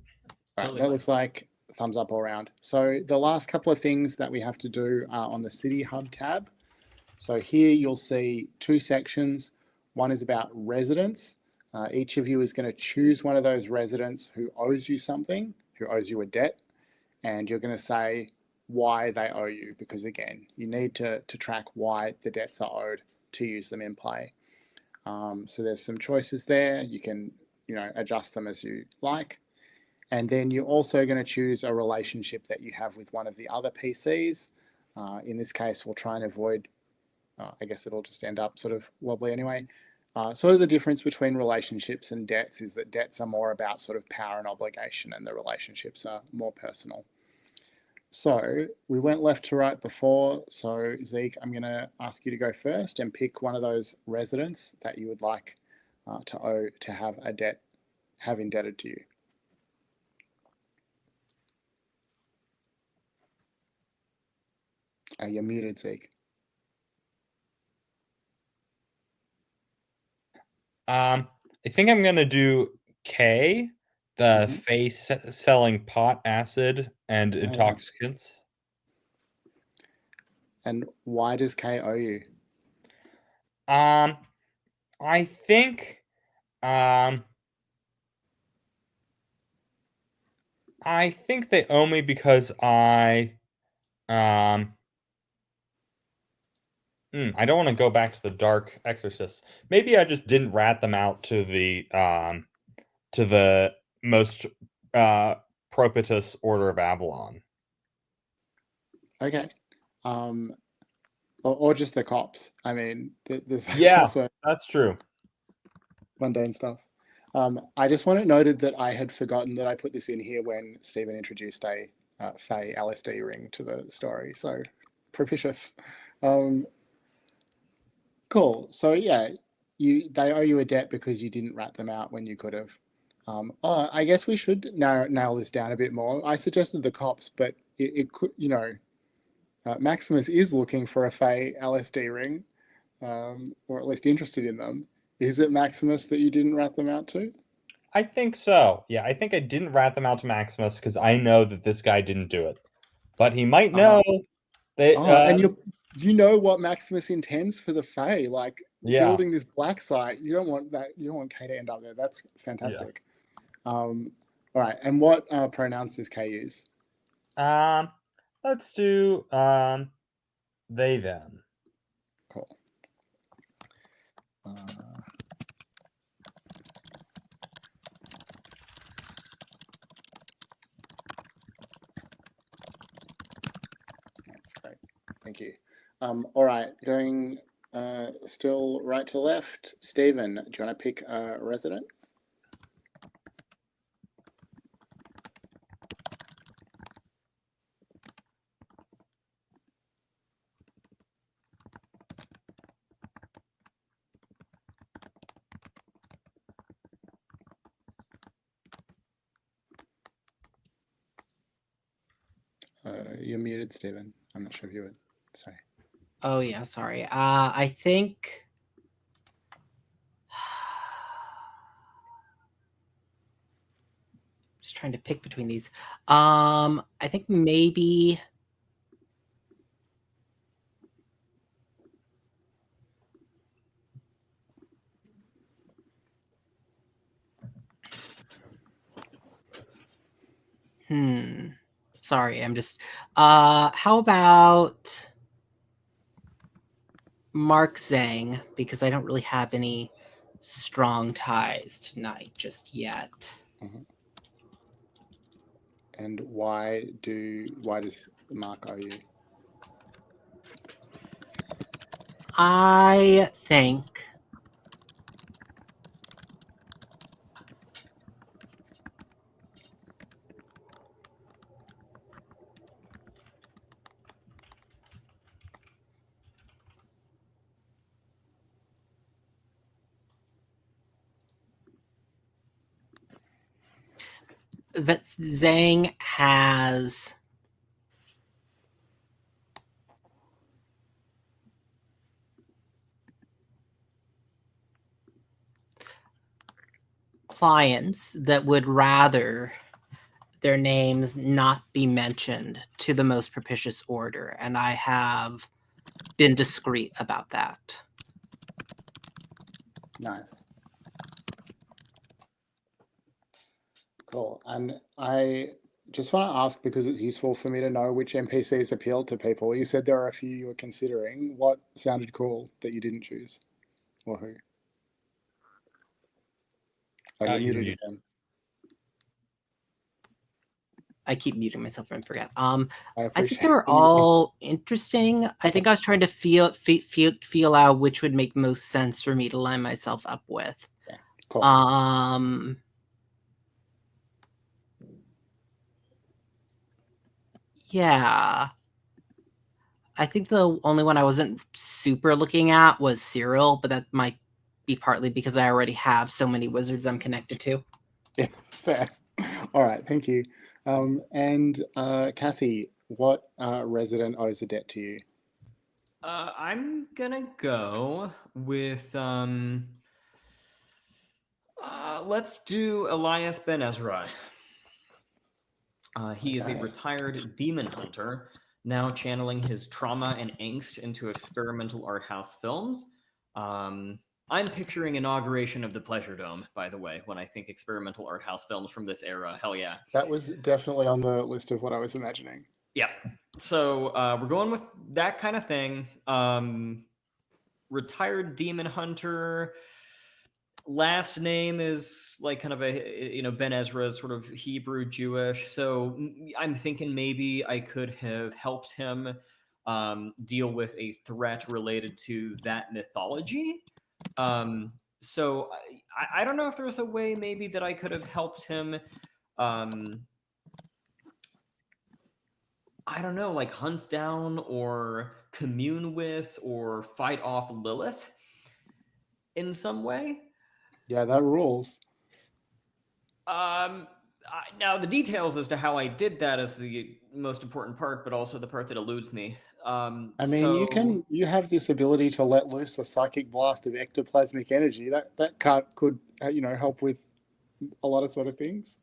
Right, Totally that fine. looks like thumbs up all around. So the last couple of things that we have to do are on the City Hub tab. So here you'll see two sections. One is about residents. Each of you is going to choose one of those residents who owes you something, who owes you a debt, and you're going to say why they owe you, because again, you need to track why the debts are owed to use them in play. So there's some choices there. You can adjust them as you like. And then you're also going to choose a relationship that you have with one of the other PCs. In this case, we'll try and avoid, I guess it'll just end up sort of wobbly anyway. Sort of the difference between relationships and debts is that debts are more about sort of power and obligation, and the relationships are more personal. So we went left to right before. So Zeke, I'm going to ask you to go first and pick one of those residents that you would like to have indebted to you. You're muted, Zeke. I think I'm gonna do K, the face selling pot, acid, and intoxicants. And why does K owe you? I think, they owe me because I don't want to go back to the Dark Exorcist. Maybe I just didn't rat them out to the most propitious Order of Avalon. Okay. Or just the cops. I mean, there's Yeah, also that's true. mundane stuff. I just want it noted that I had forgotten that I put this in here when Stephen introduced a fae LSD ring to the story. So propitious. Cool. So yeah, they owe you a debt because you didn't rat them out when you could have. I guess we should nail this down a bit more. I suggested the cops, but it could, Maximus is looking for a fae LSD ring, or at least interested in them. Is it Maximus that you didn't rat them out to? I think so. Yeah, I think I didn't rat them out to Maximus because I know that this guy didn't do it. But he might know that. And you know what Maximus intends for the Fae, like building this black site. You don't want that. You don't want Kay to end up there. That's fantastic. Yeah. All right. And what pronouns does Kay use? Let's do they them. Cool. That's great. Thank you. All right, going still right to left. Stephen, do you want to pick a resident? You're muted, Stephen. I'm not sure if you would. Sorry. Oh yeah, sorry. I think just trying to pick between these. I think maybe sorry, I'm just how about Mark Zhang, because I don't really have any strong ties tonight just yet. Mm-hmm. And why does Mark owe you? I think that Zhang has clients that would rather their names not be mentioned to the most propitious order, and I have been discreet about that. Nice. Cool. And I just want to ask, because it's useful for me to know which NPCs appealed to people. You said there are a few you were considering. What sounded cool that you didn't choose? Or who? Oh, you're muted again. I keep muting myself and forget. I think they were all interesting. I think I was trying to feel out which would make most sense for me to line myself up with. Yeah, cool. Yeah. I think the only one I wasn't super looking at was Cyril, but that might be partly because I already have so many wizards I'm connected to. Yeah, fair. All right, thank you. And Cathy, what resident owes a debt to you? I'm gonna go with let's do Elias Ben Ezra. He is a retired demon hunter, now channeling his trauma and angst into experimental art house films. I'm picturing inauguration of the Pleasure Dome, by the way, when I think experimental art house films from this era. Hell yeah. That was definitely on the list of what I was imagining. Yeah. So we're going with that kind of thing. Retired demon hunter. Last name is like kind of a, Ben Ezra is sort of Hebrew Jewish. So I'm thinking maybe I could have helped him deal with a threat related to that mythology. So I don't know if there's a way maybe that I could have helped him. I don't know, like hunt down or commune with or fight off Lilith in some way. Yeah, that rules. Now the details as to how I did that is the most important part, but also the part that eludes me. I mean, you have this ability to let loose a psychic blast of ectoplasmic energy. That could help with a lot of sort of things.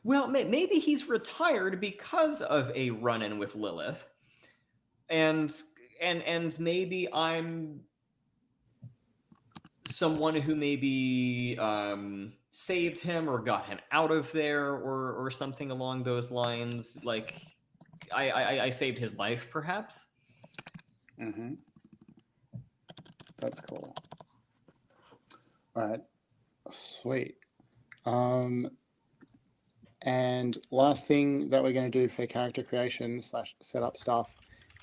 Well, maybe he's retired because of a run-in with Lilith, and maybe I'm someone who maybe saved him or got him out of there or something along those lines. Like I saved his life, perhaps. Mm-hmm. That's cool. All right, sweet. And last thing that we're going to do for character creation / setup stuff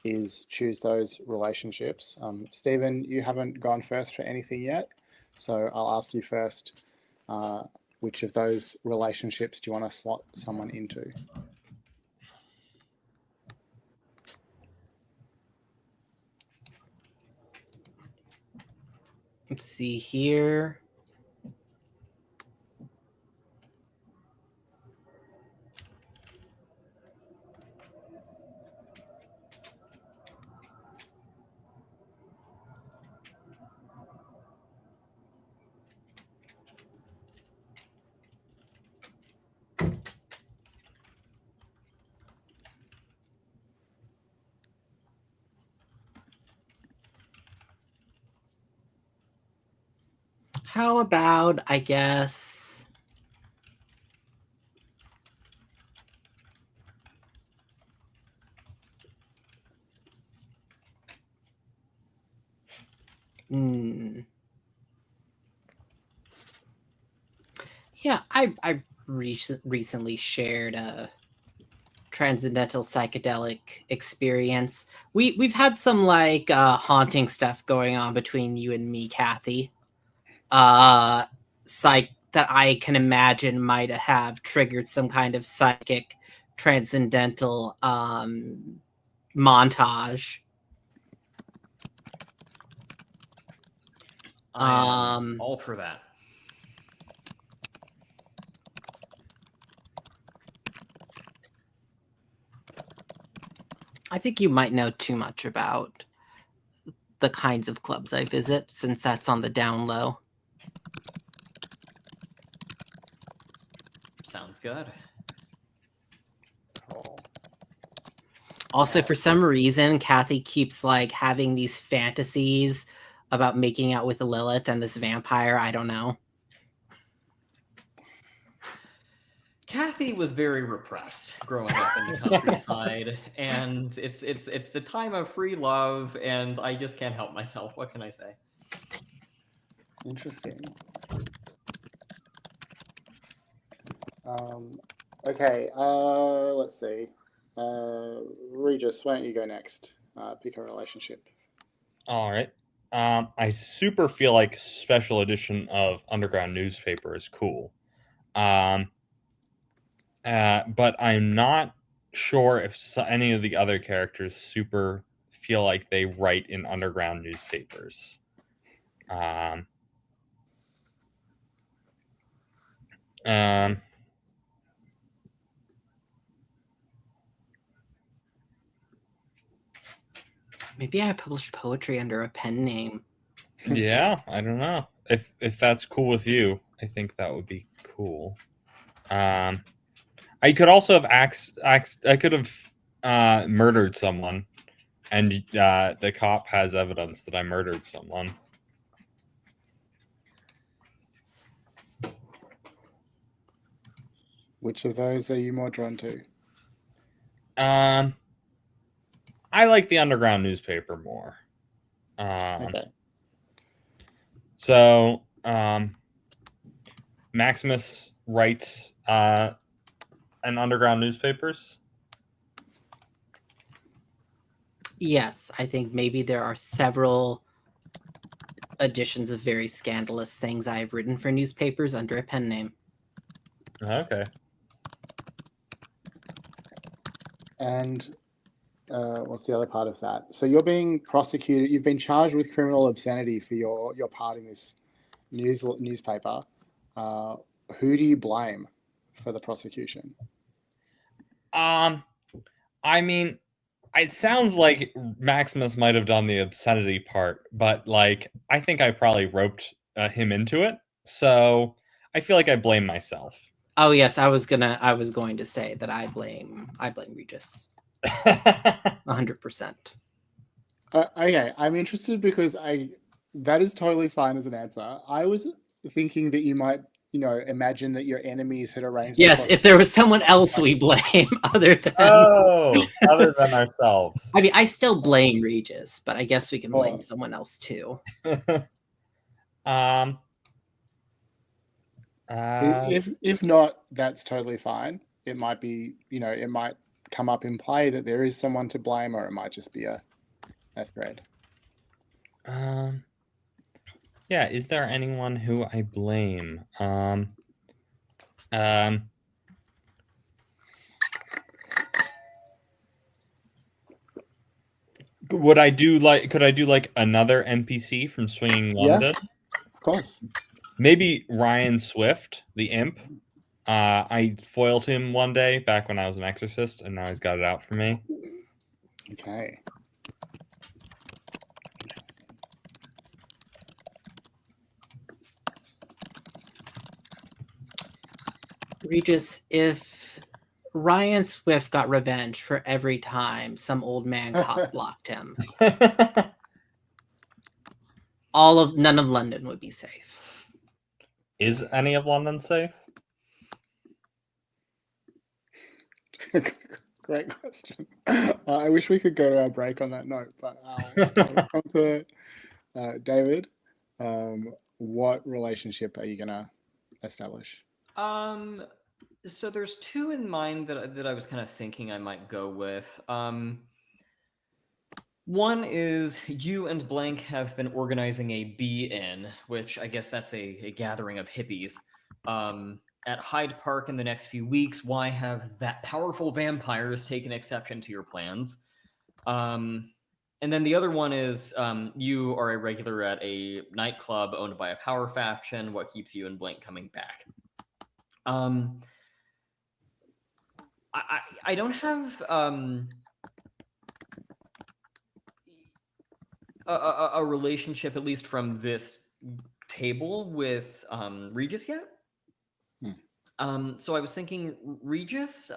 is choose those relationships. Stephen, you haven't gone first for anything yet, so I'll ask you first. Which of those relationships do you want to slot someone into? Let's see here. How about, I guess, yeah, I recently shared a transcendental psychedelic experience. We've had some like haunting stuff going on between you and me, Cathy. That I can imagine might have triggered some kind of psychic transcendental montage. I am all for that. I think you might know too much about the kinds of clubs I visit, since that's on the down low. Sounds good. Cool. Also, for some reason, Cathy keeps like having these fantasies about making out with Lilith and this vampire. I don't know. Cathy was very repressed growing up in the countryside, and it's the time of free love, and I just can't help myself. What can I say? Interesting. Okay, let's see. Regis, why don't you go next? Pick a relationship. All right. I super feel like special edition of Underground Newspaper is cool. But I'm not sure if any of the other characters super feel like they write in underground newspapers. Maybe I published poetry under a pen name. Yeah, I don't know. If that's cool with you, I think that would be cool. I could also have I could have murdered someone, and the cop has evidence that I murdered someone. Which of those are you more drawn to? I like the underground newspaper more. Okay. So, Maximus writes in underground newspapers. Yes, I think maybe there are several editions of very scandalous things I have written for newspapers under a pen name. Okay. And what's the other part of that? So you're being prosecuted. You've been charged with criminal obscenity for your part in this newspaper. Who do you blame for the prosecution? I mean, it sounds like Maximus might have done the obscenity part, but like I think I probably roped him into it. So I feel like I blame myself. Oh yes, I was going to say that I blame Regis 100%. Okay, I'm interested because that is totally fine as an answer. I was thinking that you might, imagine that your enemies had arranged. Yes, if there was someone else we blame other than other than ourselves. I mean, I still blame Regis, but I guess we can blame someone else too. If not, that's totally fine. It might be, it might come up in play that there is someone to blame, or it might just be a thread. Yeah, is there anyone who I blame? Could I do like another NPC from Swinging London? Yeah, of course. Maybe Ryan Swift, the imp. I foiled him one day back when I was an exorcist, and now he's got it out for me. Okay. Regis, if Ryan Swift got revenge for every time some old man cop blocked him, none of London would be safe. Is any of London safe? Great question. I wish we could go to our break on that note, but I'll come to it. David, what relationship are you going to establish? So there's two in mind that I was kind of thinking I might go with. One is you and Blank have been organizing a be-in, which I guess that's a gathering of hippies, at Hyde Park in the next few weeks. Why have that powerful vampires taken exception to your plans? And then the other one is you are a regular at a nightclub owned by a power faction. What keeps you and Blank coming back? I don't have a relationship, at least from this table, with Regis yet. So I was thinking Regis.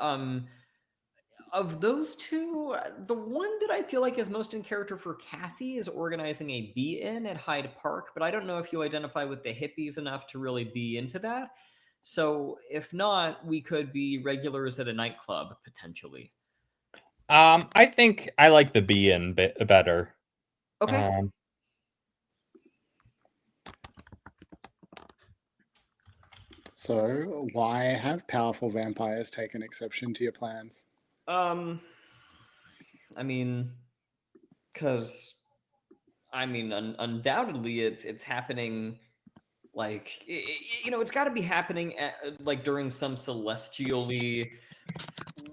Of those two, the one that I feel like is most in character for Cathy is organizing a be-in at Hyde Park, but I don't know if you identify with the hippies enough to really be into that. So if not, we could be regulars at a nightclub, potentially. I think I like the be-in bit better. Okay. So why have powerful vampires taken exception to your plans? I mean, because undoubtedly it's happening. Like, it's got to be happening like during some celestially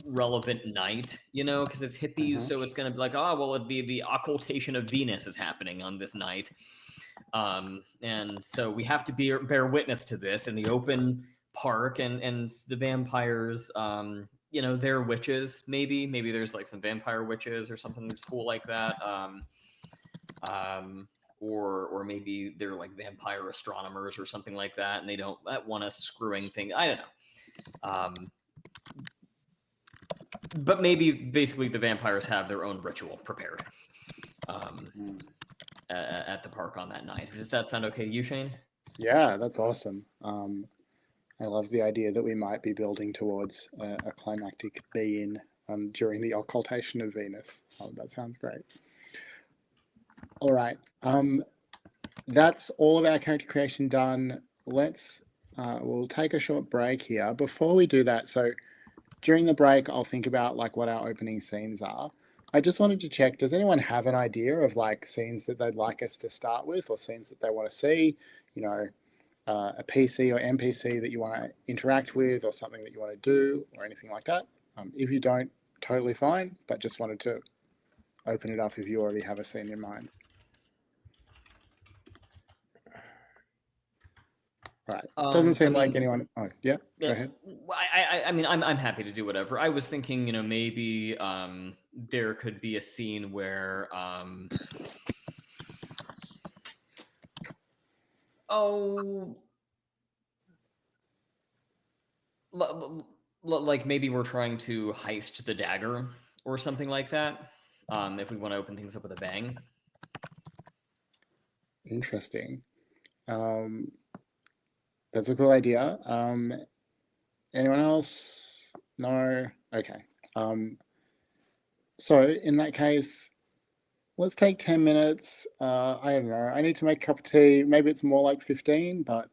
relevant night, because it's hippies, so it's going to be like, the occultation of Venus is happening on this night. And so we have to bear witness to this in the open park, and the vampires, they're witches, maybe there's like some vampire witches or something that's cool like that. Or maybe they're like vampire astronomers or something like that, and they don't want us screwing things. I don't know. But maybe basically the vampires have their own ritual prepared at the park on that night. Does that sound okay to you, Shane? Yeah, that's awesome. I love the idea that we might be building towards a climactic be-in during the occultation of Venus. That sounds great. All right. That's all of our character creation done. We'll take a short break here. Before we do that, so during the break, I'll think about like what our opening scenes are. I just wanted to check, does anyone have an idea of like scenes that they'd like us to start with, or scenes that they want to see? You know, a PC or NPC that you want to interact with, or something that you want to do, or anything like that. If you don't, totally fine, but just wanted to open it up if you already have a scene in mind. Right. Doesn't seem like anyone. Oh, yeah. Go ahead. I mean, I'm happy to do whatever. I was thinking, maybe there could be a scene where, like maybe we're trying to heist the dagger or something like that. If we want to open things up with a bang. Interesting. That's a cool idea. Anyone else? No? Okay. So in that case, let's take 10 minutes. I don't know. I need to make a cup of tea. Maybe it's more like 15, but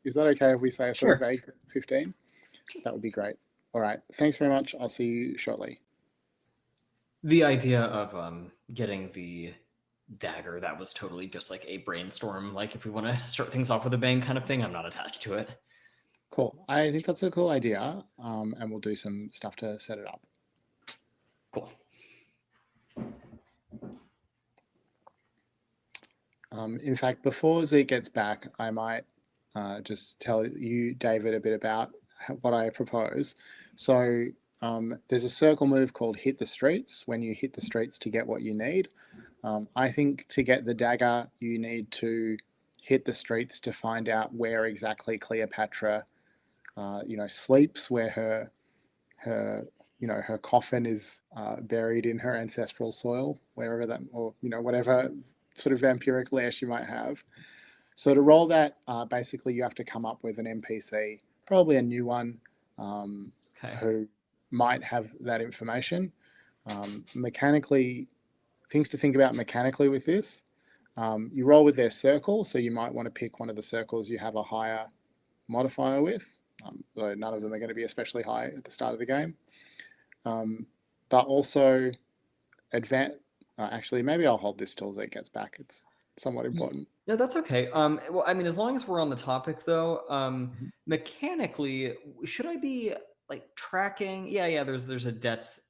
is that okay if we say a sort of vague 15? That would be great. All right. Thanks very much. I'll see you shortly. The idea of getting the dagger, that was totally just like a brainstorm. Like if we want to start things off with a bang kind of thing, I'm not attached to it. Cool. I think that's a cool idea, and we'll do some stuff to set it up. Cool. In fact, before Z gets back, I might just tell you, David, a bit about what I propose. So there's a circle move called Hit the Streets, when you hit the streets to get what you need. I think to get the dagger, you need to hit the streets to find out where exactly Cleopatra sleeps, where her coffin is buried in her ancestral soil, wherever that, or whatever sort of vampiric lair she might have. So to roll that, basically you have to come up with an NPC, probably a new one, who might have that information. Mechanically, things to think about mechanically with this. You roll with their circle, so you might want to pick one of the circles you have a higher modifier with, though none of them are going to be especially high at the start of the game. But also actually, maybe I'll hold this till Zeke gets back. It's somewhat important. No, that's okay. Well, I mean, as long as we're on the topic, though, mechanically, should I be like tracking? Yeah. There's a debts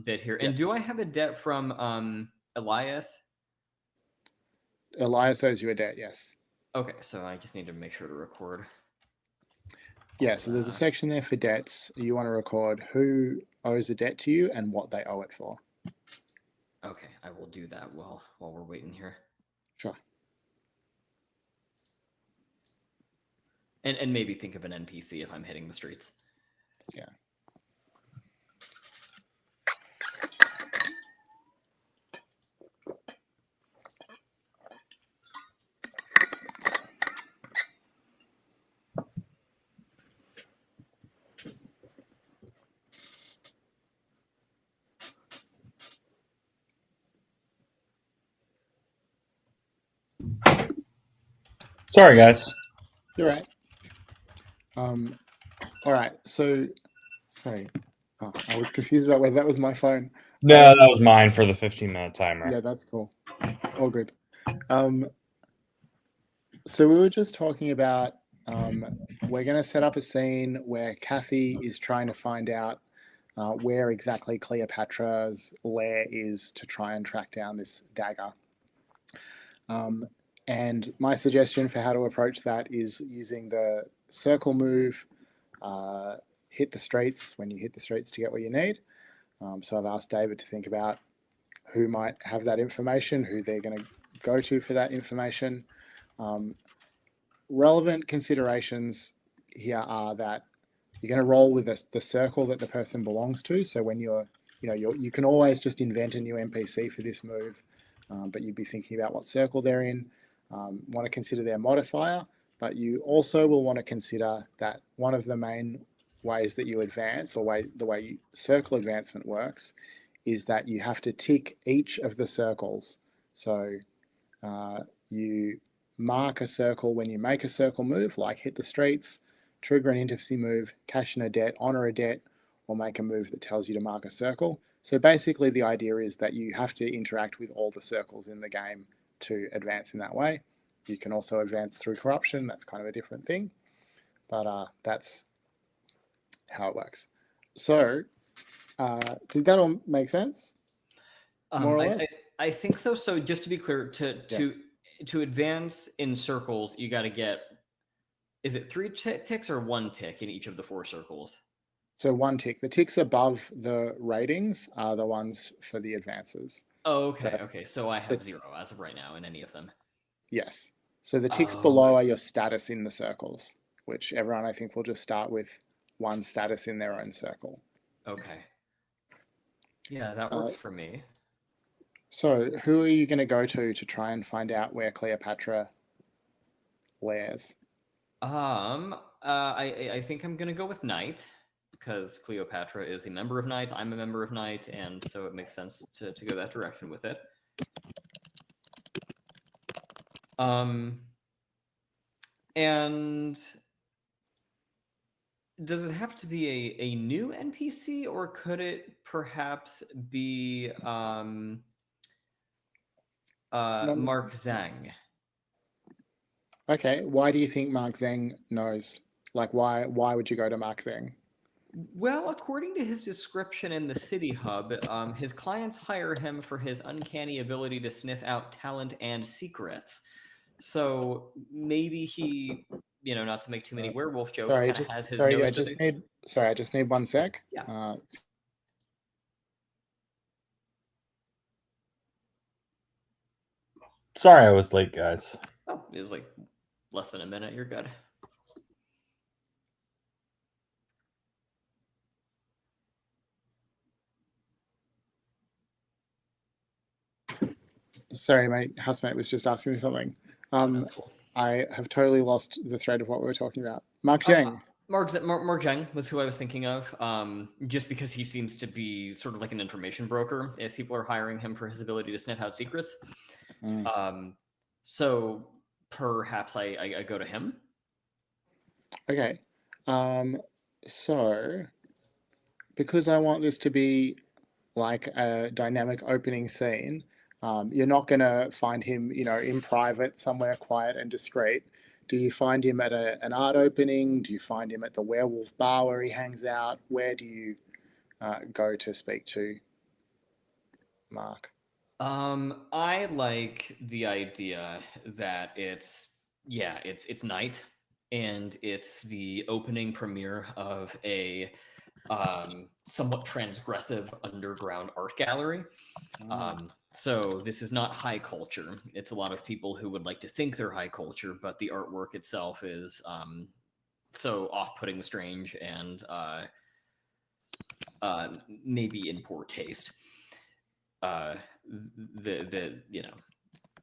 bit here, and do I have a debt from Elias? Elias owes you a debt, yes. Okay, so I just need to make sure to record. Yeah, so there's a section there for debts. You want to record who owes a debt to you and what they owe it for. Okay, I will do that while we're waiting here. Sure. And maybe think of an NPC if I'm hitting the streets. Yeah. Sorry, guys. You're right. All right. So, sorry. Oh, I was confused about whether that was my phone. No, that was mine for the 15-minute timer. Yeah, that's cool. All good. So we were just talking about we're going to set up a scene where Cathy is trying to find out where exactly Cleopatra's lair is to try and track down this dagger. And my suggestion for how to approach that is using the circle move, hit the streets when you hit the streets to get what you need. So I've asked David to think about who might have that information, who they're going to go to for that information. Relevant considerations here are that you're going to roll with the circle that the person belongs to. So when you can always just invent a new NPC for this move, but you'd be thinking about what circle they're in. Want to consider their modifier, but you also will want to consider that one of the main ways that you advance, or the way circle advancement works, is that you have to tick each of the circles. So you mark a circle when you make a circle move, like hit the streets, trigger an intimacy move, cash in a debt, honor a debt, or make a move that tells you to mark a circle. So basically the idea is that you have to interact with all the circles in the game to advance in that way. You can also advance through corruption. That's kind of a different thing, but that's how it works. So did that all make sense? More or less? I think so. So just to be clear, to advance in circles, you got to get, is it 3 ticks or 1 tick in each of the 4 circles? So 1 tick. The ticks above the ratings are the ones for the advances. Oh, okay. Okay. So I have 0 as of right now in any of them. Yes. So the ticks below are your status in the circles, which everyone I think will just start with 1 status in their own circle. Okay. Yeah, that works for me. So who are you going to go to try and find out where Cleopatra lairs? I think I'm gonna go with Knight, because Cleopatra is a member of Knight. I'm a member of Knight, and so it makes sense to go that direction with it. And does it have to be a new NPC, or could it perhaps be Mark Zhang? Okay, why do you think Mark Zhang knows? Like, why would you go to Mark Zhang? Well, according to his description in the City Hub, his clients hire him for his uncanny ability to sniff out talent and secrets. So maybe he, not to make too many werewolf jokes, Sorry, kind of has his sorry, nose I just need 1 sec. Yeah. Sorry I was late, guys. Oh, it was like less than a minute. You're good. Sorry, my housemate was just asking me something. That's cool. I have totally lost the thread of what we were talking about. Mark Zhang. Mark Zhang was who I was thinking of, just because he seems to be sort of like an information broker if people are hiring him for his ability to sniff out secrets. So perhaps I go to him. Okay. So because I want this to be like a dynamic opening scene, you're not going to find him, in private somewhere quiet and discreet. Do you find him at an art opening? Do you find him at the werewolf bar where he hangs out? Where do you go to speak to Mark? I like the idea that it's night, and it's the opening premiere of a somewhat transgressive underground art gallery. So this is not high culture. It's a lot of people who would like to think they're high culture, but the artwork itself is so off-putting, strange, and maybe in poor taste.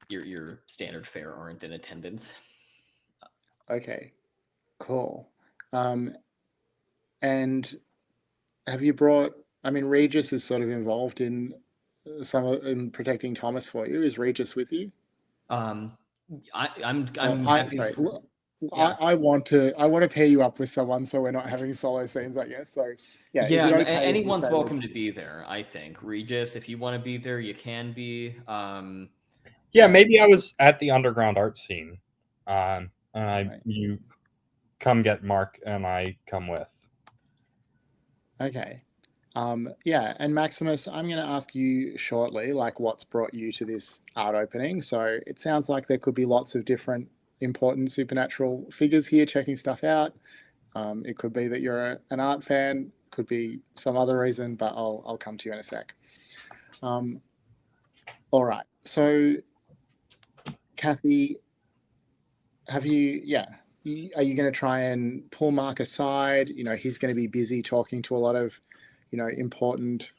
Your standard fare aren't in attendance. Okay, cool. And have you brought? I mean, Regis is sort of involved in in protecting Thomas for you. Is Regis with you? I'm sorry. Yeah. I want to pair you up with someone so we're not having solo scenes, I guess. So yeah, yeah. Is it okay anyone's welcome to be there. I think Regis, if you want to be there, you can be. Yeah, maybe I was at the underground art scene, and you come get Mark, and I come with. Okay. Yeah, and Maximus, I'm going to ask you shortly, like what's brought you to this art opening. So it sounds like there could be lots of different important supernatural figures here checking stuff out. It could be that you're an art fan, could be some other reason, but I'll come to you in a sec. All right. So, Cathy, are you going to try and pull Mark aside? He's going to be busy talking to a lot of, important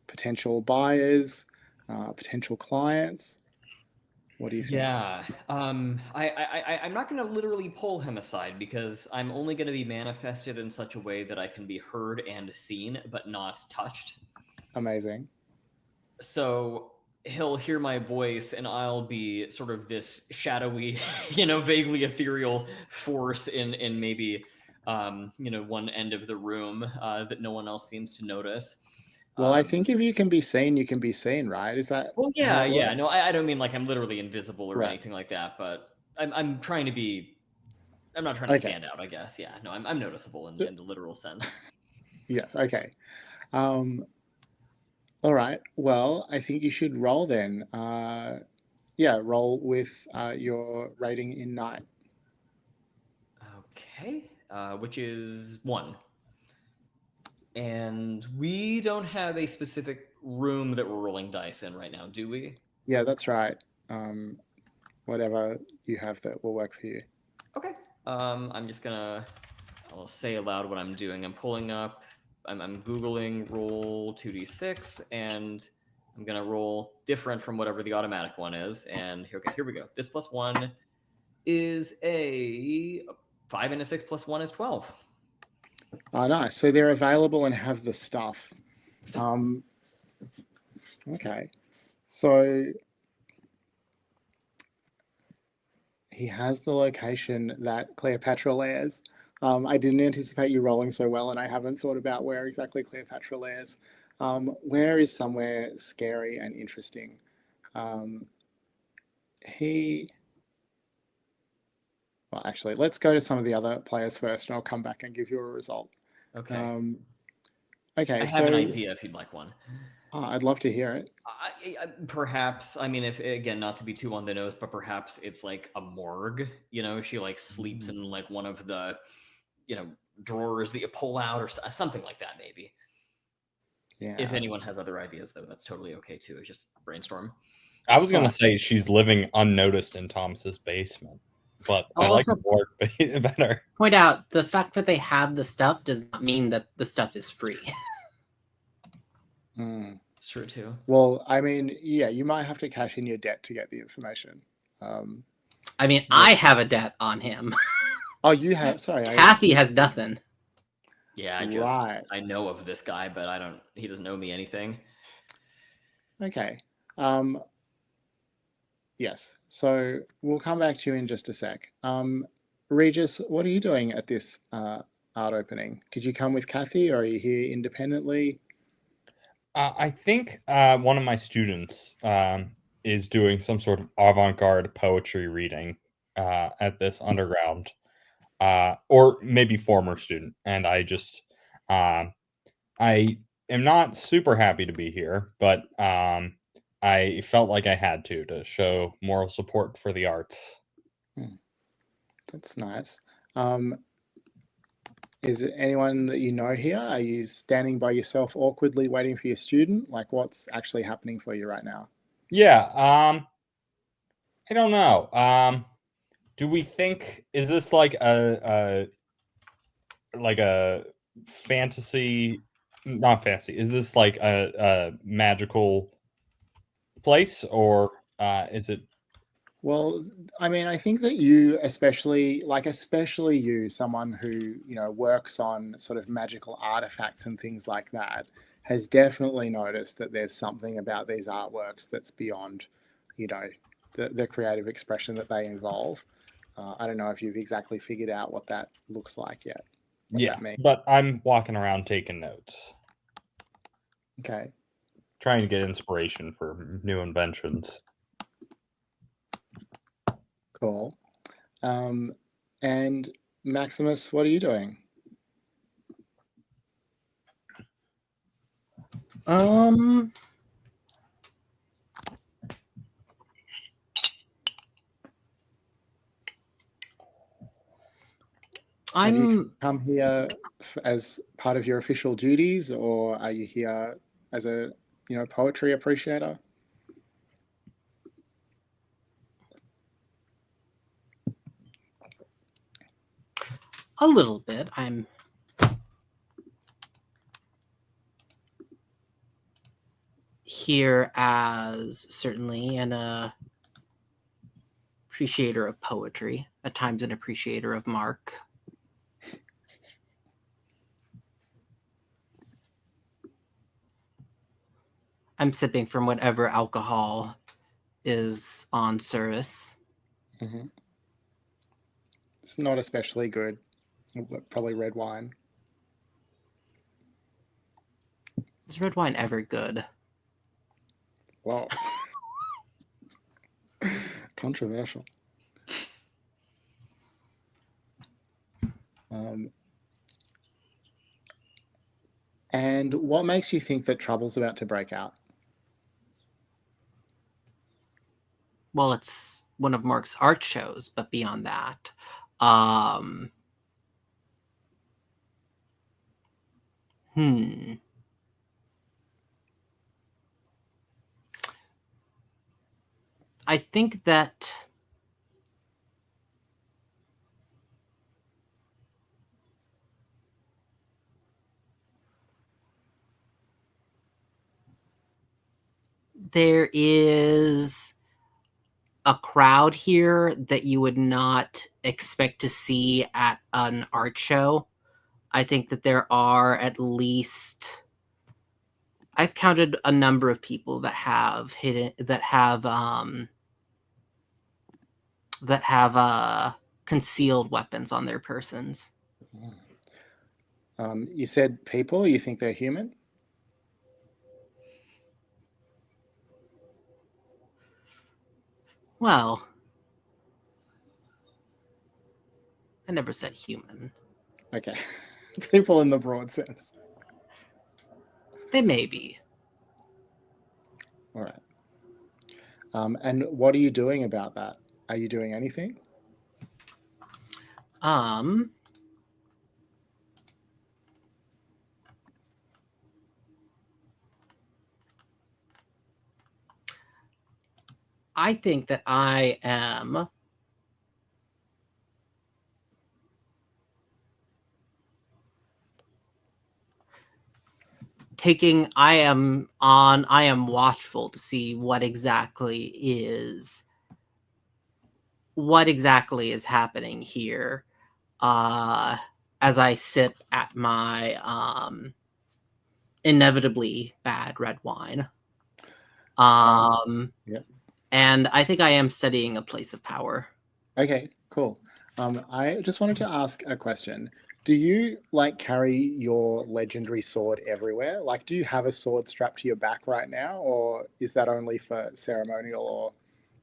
potential buyers, potential clients. What do you think? Yeah, I'm not going to literally pull him aside, because I'm only going to be manifested in such a way that I can be heard and seen, but not touched. Amazing. So he'll hear my voice, and I'll be sort of this shadowy, vaguely ethereal force in maybe, one end of the room that no one else seems to notice. Well, I think if you can be seen, you can be seen, right? Is that Well, how yeah, it yeah. No, works? I don't mean like I'm literally invisible or Right. anything like that, but I'm trying to be. I'm not trying to Okay. stand out, I guess. Yeah, no, I'm noticeable in the literal sense. Yes. Okay. Um, all right. Well, I think you should roll then. Yeah, roll with your rating in night. Okay, which is 1. And we don't have a specific room that we're rolling dice in right now, do we? Yeah, that's right. Whatever you have that will work for you. Okay. I'm just gonna. I'll say aloud what I'm doing. I'm pulling up. I'm googling roll 2d6, and I'm gonna roll different from whatever the automatic one is. And okay, here we go. This plus 1 is a 5, and a 6 plus 1 is 12. Oh, nice. So they're available and have the stuff. Okay. So he has the location that Cleopatra lairs. I didn't anticipate you rolling so well, and I haven't thought about where exactly Cleopatra lairs. Where is somewhere scary and interesting? Um, he. Well, actually, let's go to some of the other players first, and I'll come back and give you a result. Okay. Okay, I have so an idea if you'd like one. I'd love to hear it. Perhaps, I mean, if again, not to be too on the nose, but perhaps it's like a morgue. You know, she like sleeps in like one of the, drawers that you pull out, or something like that. Maybe. Yeah. If anyone has other ideas, though, that's totally okay too. Just brainstorm. I was gonna say she's living unnoticed in Thomas's basement, but I like Also- the word better. Point out the fact that they have the stuff does not mean that the stuff is free. It's true too. Well, I mean, yeah, you might have to cash in your debt to get the information. I mean, I have a debt on him. Oh, you have. Sorry, Cathy has nothing. Yeah, Right. I know of this guy, but I don't. He doesn't know me anything. Okay. Yes. So we'll come back to you in just a sec. Regis, what are you doing at this art opening? Did you come with Cathy, or are you here independently? I think one of my students is doing some sort of avant-garde poetry reading at this underground, or maybe former student, and I am not super happy to be here, but I felt like I had to show moral support for the arts. That's nice. Is it anyone that you know here? Are you standing by yourself awkwardly waiting for your student? Like, what's actually happening for you right now? Yeah, I don't know. Do we think is this like a fantasy? Not fantasy. Is this like a magical place, or is it? Well, I mean, I think that you, especially you, someone who, works on sort of magical artifacts and things like that, has definitely noticed that there's something about these artworks that's beyond, you know, the creative expression that they involve. I don't know if you've exactly figured out what that looks like yet. What Yeah, that means. but I'm walking around taking notes, Okay. trying to get inspiration for new inventions. Cool. And Maximus, what are you doing? Have you come here as part of your official duties, or are you here as a, poetry appreciator? A little bit. I'm here as certainly an appreciator of poetry, at times an appreciator of Mark. I'm sipping from whatever alcohol is on service. Mm-hmm. It's not especially good. Probably red wine. Is red wine ever good? Wow. Controversial. And what makes you think that trouble's about to break out? Well, it's one of Mark's art shows, but beyond that, I think that there is a crowd here that you would not expect to see at an art show. I think that there are at least, I've counted a number of people that have concealed weapons on their persons. You said people, you think they're human? Well, I never said human. Okay. People in the broad sense. They may be. All right. And what are you doing about that? Are you doing anything? I think that I am I am watchful to see what exactly is happening here, as I sip at my inevitably bad red wine. Yeah. And I think I am studying a place of power. Okay, cool. I just wanted to ask a question. Do you carry your legendary sword everywhere? Like, do you have a sword strapped to your back right now, or is that only for ceremonial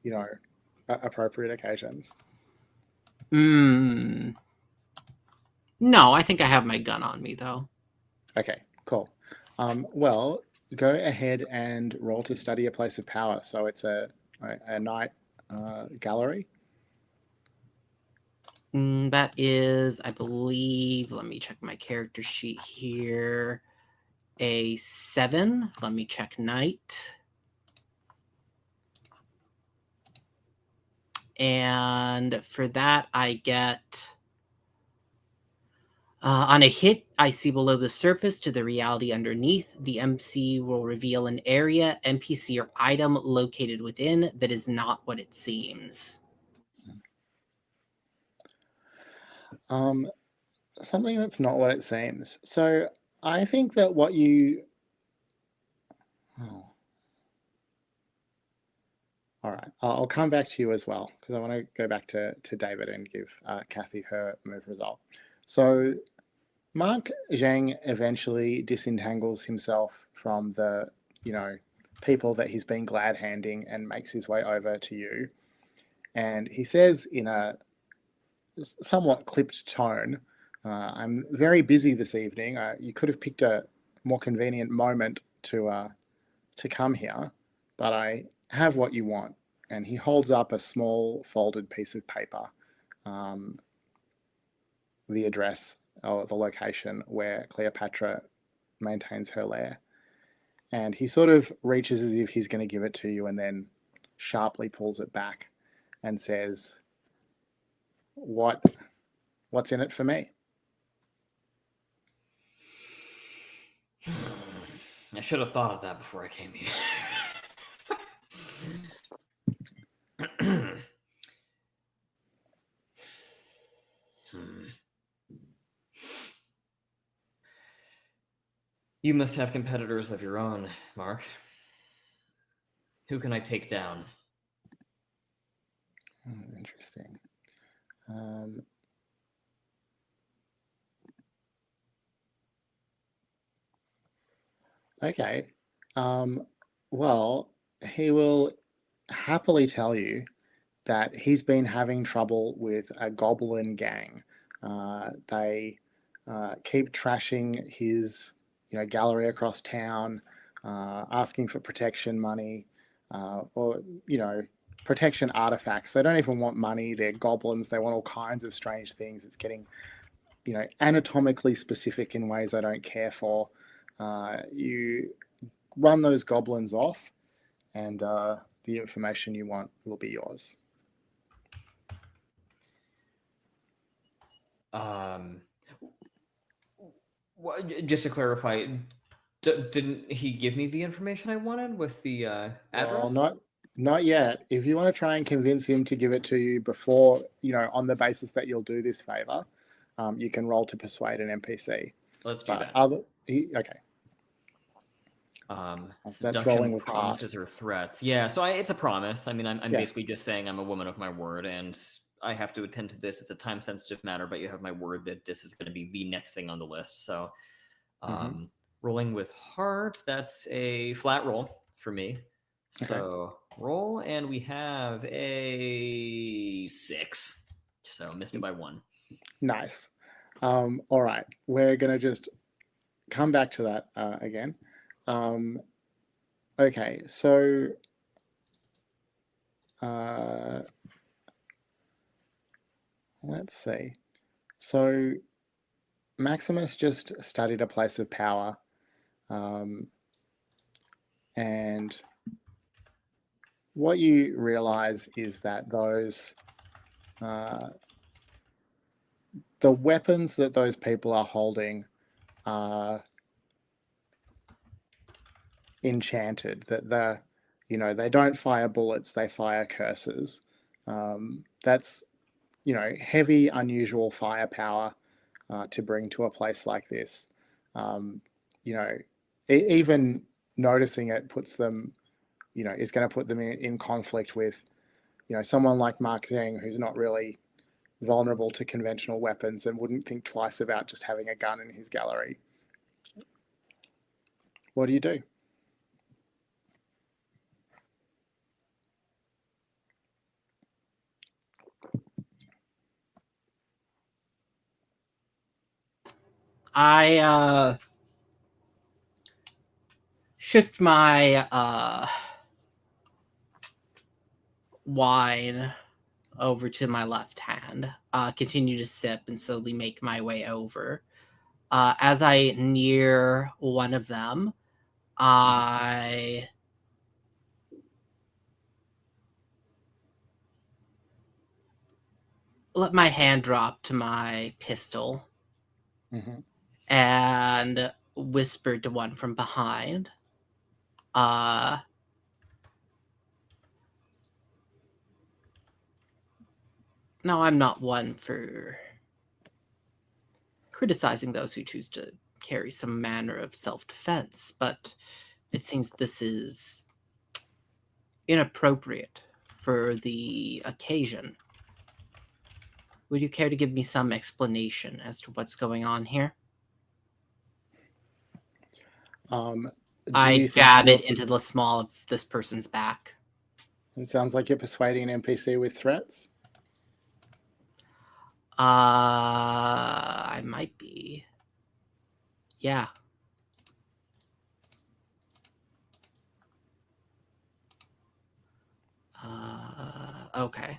or, appropriate occasions? No, I think I have my gun on me though. Okay, cool. Well, go ahead and roll to study a place of power. So it's a night gallery. That is, I believe, let me check my character sheet here, a 7. Let me check night. And for that, I get, on a hit, I see below the surface to the reality underneath. The MC will reveal an area, NPC, or item located within that is not what it seems. Something that's not what it seems. So I think that what you... Oh. All right, I'll come back to you as well, because I want to go back to David and give Cathy her move result. So Mark Zhang eventually disentangles himself from the, people that he's been glad handing and makes his way over to you. And he says in a somewhat clipped tone, I'm very busy this evening. You could have picked a more convenient moment to come here, but I have what you want. And he holds up a small folded piece of paper, the address or the location where Cleopatra maintains her lair. And he sort of reaches as if he's going to give it to you and then sharply pulls it back and says, what's in it for me? I should have thought of that before I came here. You must have competitors of your own, Mark. Who can I take down? Interesting. Okay. Well, he will happily tell you that he's been having trouble with a goblin gang. They keep trashing his, gallery across town, asking for protection money, or protection artifacts. They don't even want money. They're goblins. They want all kinds of strange things. It's getting, anatomically specific in ways I don't care for. You run those goblins off, and the information you want will be yours. Just to clarify, didn't he give me the information I wanted with the Well, address? not yet. If you want to try and convince him to give it to you before, on the basis that you'll do this favor, you can roll to persuade an NPC. Let's do that. Okay. That's Seduction, rolling with promises, heart. or threats. Yeah, so it's a promise. I mean, I'm Yeah. basically just saying I'm a woman of my word, and I have to attend to this. It's a time-sensitive matter, but you have my word that this is going to be the next thing on the list. So, rolling with heart, that's a flat roll for me. So roll, and we have a 6. So missed it by 1. Nice. All right. We're going to just come back to that again. Okay, so let's see. So Maximus just studied a place of power, and what you realize is that the weapons that those people are holding are enchanted. That they don't fire bullets; they fire curses. That's heavy, unusual firepower to bring to a place like this. Even noticing it puts them, is going to put them in conflict with, someone like Mark Zheng, who's not really vulnerable to conventional weapons and wouldn't think twice about just having a gun in his gallery. What do you do? I shift my wine over to my left hand, continue to sip and slowly make my way over. As I near one of them, I let my hand drop to my pistol and whisper to one from behind, no, I'm not one for criticizing those who choose to carry some manner of self-defense, but it seems this is inappropriate for the occasion. Would you care to give me some explanation as to what's going on here? I jab it into the small of this person's back. It sounds like you're persuading an NPC with threats. I might be. Yeah. Okay.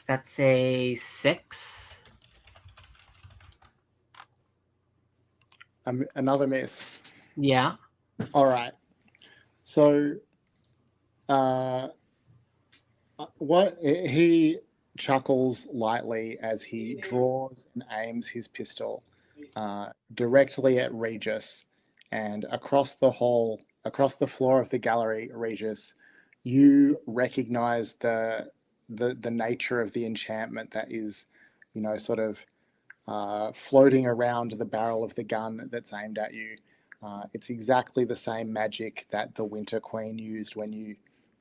That's a 6. Another miss. Yeah. All right. So, what he chuckles lightly as he draws and aims his pistol directly at Regis, and across the hall, across the floor of the gallery, Regis, you recognize the nature of the enchantment that is, sort of floating around the barrel of the gun that's aimed at you. It's exactly the same magic that the Winter Queen used when you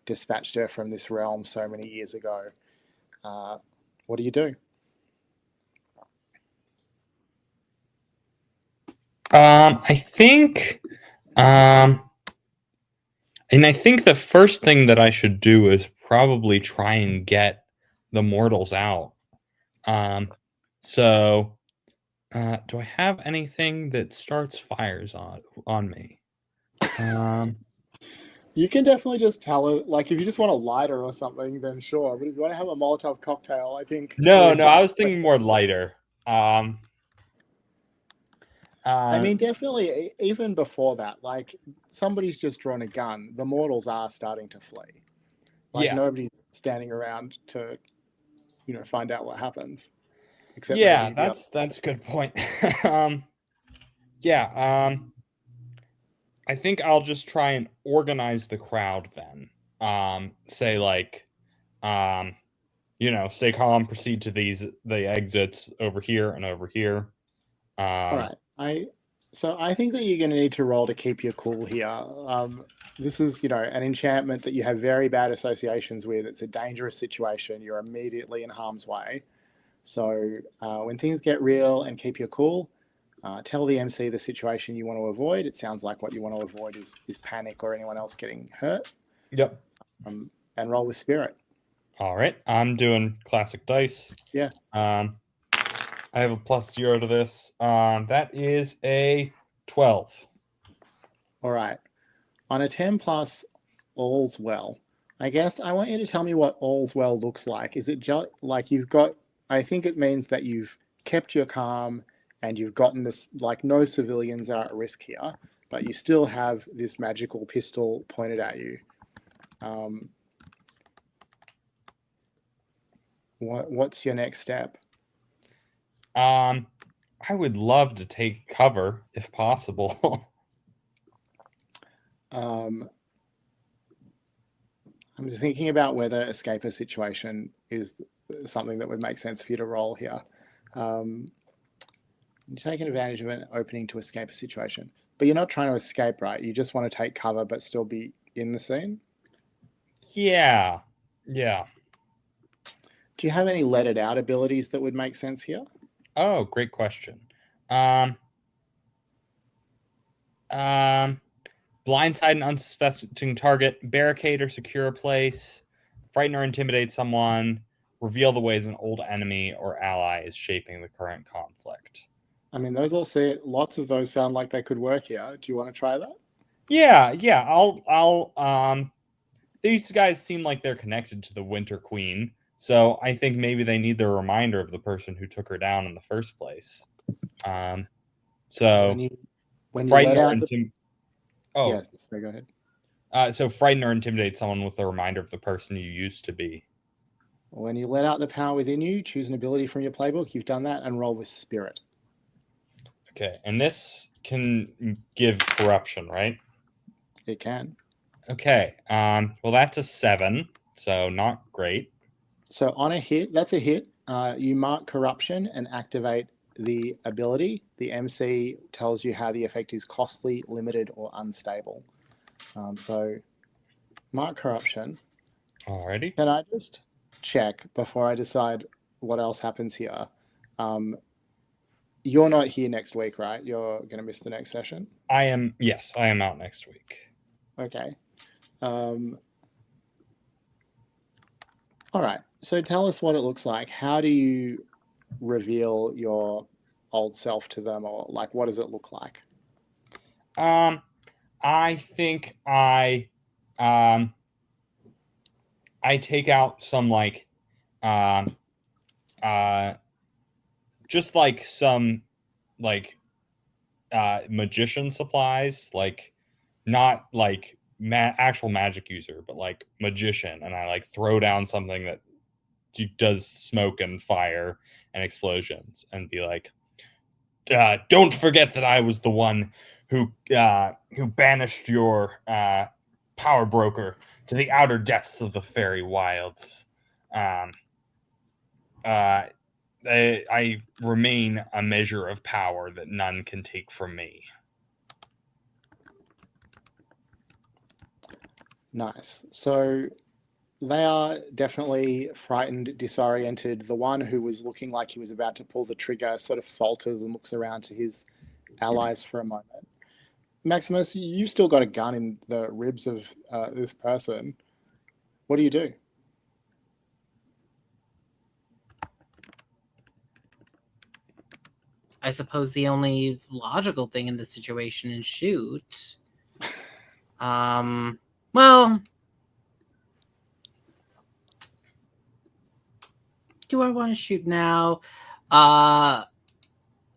dispatched her from this realm so many years ago. What do you do? I think, and I think the first thing that I should do is probably try and get the mortals out. So, do I have anything that starts fires on me? You can definitely just tell it, like, if you just want a lighter or something, then sure. But if you want to have a Molotov cocktail, I think No, we've no, got I was much thinking more answer. lighter. I mean, definitely, even before that, like, somebody's just drawn a gun. The mortals are starting to flee. Like, Yeah, nobody's standing around to, find out what happens, except yeah, maybe the other. that's a good point. um, yeah, I think I'll just try and organize the crowd then. Say like, um, stay calm, proceed to the exits over here and over here. All right. So I think that you're going to need to roll to keep your cool here. This is, an enchantment that you have very bad associations with. It's a dangerous situation. You're immediately in harm's way. So when things get real, and keep your cool, tell the MC the situation you want to avoid. It sounds like what you want to avoid is panic or anyone else getting hurt. Yep. And roll with spirit. All right, I'm doing classic dice. Yeah. I have a +0 to this. That is a 12. All right. On a 10 plus, all's well. I guess I want you to tell me what all's well looks like. Is it just like you've got, I think it means that you've kept your calm and you've gotten this, like, no civilians are at risk here, but you still have this magical pistol pointed at you. What's your next step? I would love to take cover if possible. I'm just thinking about whether escape a situation is something that would make sense for you to roll here. You're taking advantage of an opening to escape a situation, but you're not trying to escape, right? You just want to take cover but still be in the scene. Yeah. Yeah. Do you have any let it out abilities that would make sense here? Oh, great question. Um, blindside an unsuspecting target, barricade or secure a place, frighten or intimidate someone, reveal the ways an old enemy or ally is shaping the current conflict. I mean, lots of those sound like they could work here. Do you want to try that? Yeah, I'll these guys seem like they're connected to the Winter Queen, so I think maybe they need the reminder of the person who took her down in the first place. So when you frighten let or out intimidate. yes, so go ahead. So frighten or intimidate someone with a reminder of the person you used to be. When you let out the power within you, choose an ability from your playbook. You've done that, and roll with spirit. Okay, and this can give corruption, right? It can. Okay. Well, that's a 7, so not great. So on a hit, that's a hit. You mark corruption and activate the ability. The MC tells you how the effect is costly, limited, or unstable. So mark corruption. Alrighty. Can I just check before I decide what else happens here? You're not here next week, right? You're going to miss the next session? Yes, I am out next week. Okay. All right. So tell us what it looks like. How do you reveal your old self to them, or like, what does it look like? I think I take out some like just like some like magician supplies, like not like actual magic user, but like magician, and I like throw down something that does smoke and fire and explosions, and be like, "Don't forget that I was the one who banished your power broker to the outer depths of the fairy wilds. I remain a measure of power that none can take from me." Nice. So they are definitely frightened, disoriented. The one who was looking like he was about to pull the trigger sort of falters and looks around to his allies for a moment. Maximus, you've still got a gun in the ribs of this person. What do you do? I suppose the only logical thing in this situation is shoot. Well, do I want to shoot now?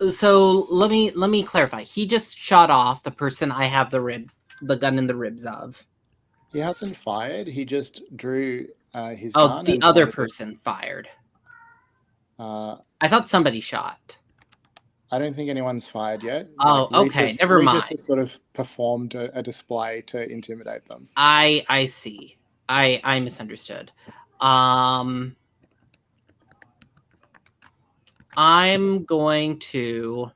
So let me clarify. He just shot off the person I have the gun in the ribs of. He hasn't fired. He just drew his Oh, gun. the and other pointed it. person fired. I thought somebody shot. don't think anyone's fired yet. Oh, okay. Never Regis mind. has sort of performed a display to intimidate them. I see. I misunderstood. I'm going to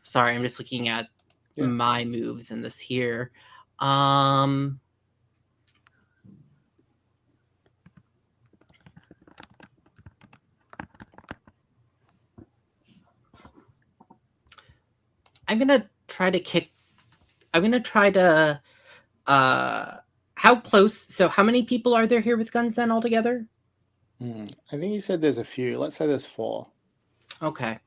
sorry, I'm just looking at my moves in this here. I'm gonna try to kick. I'm gonna try to. How close? So, how many people are there here with guns then altogether? I think you said there's a few. Let's say there's 4. Okay.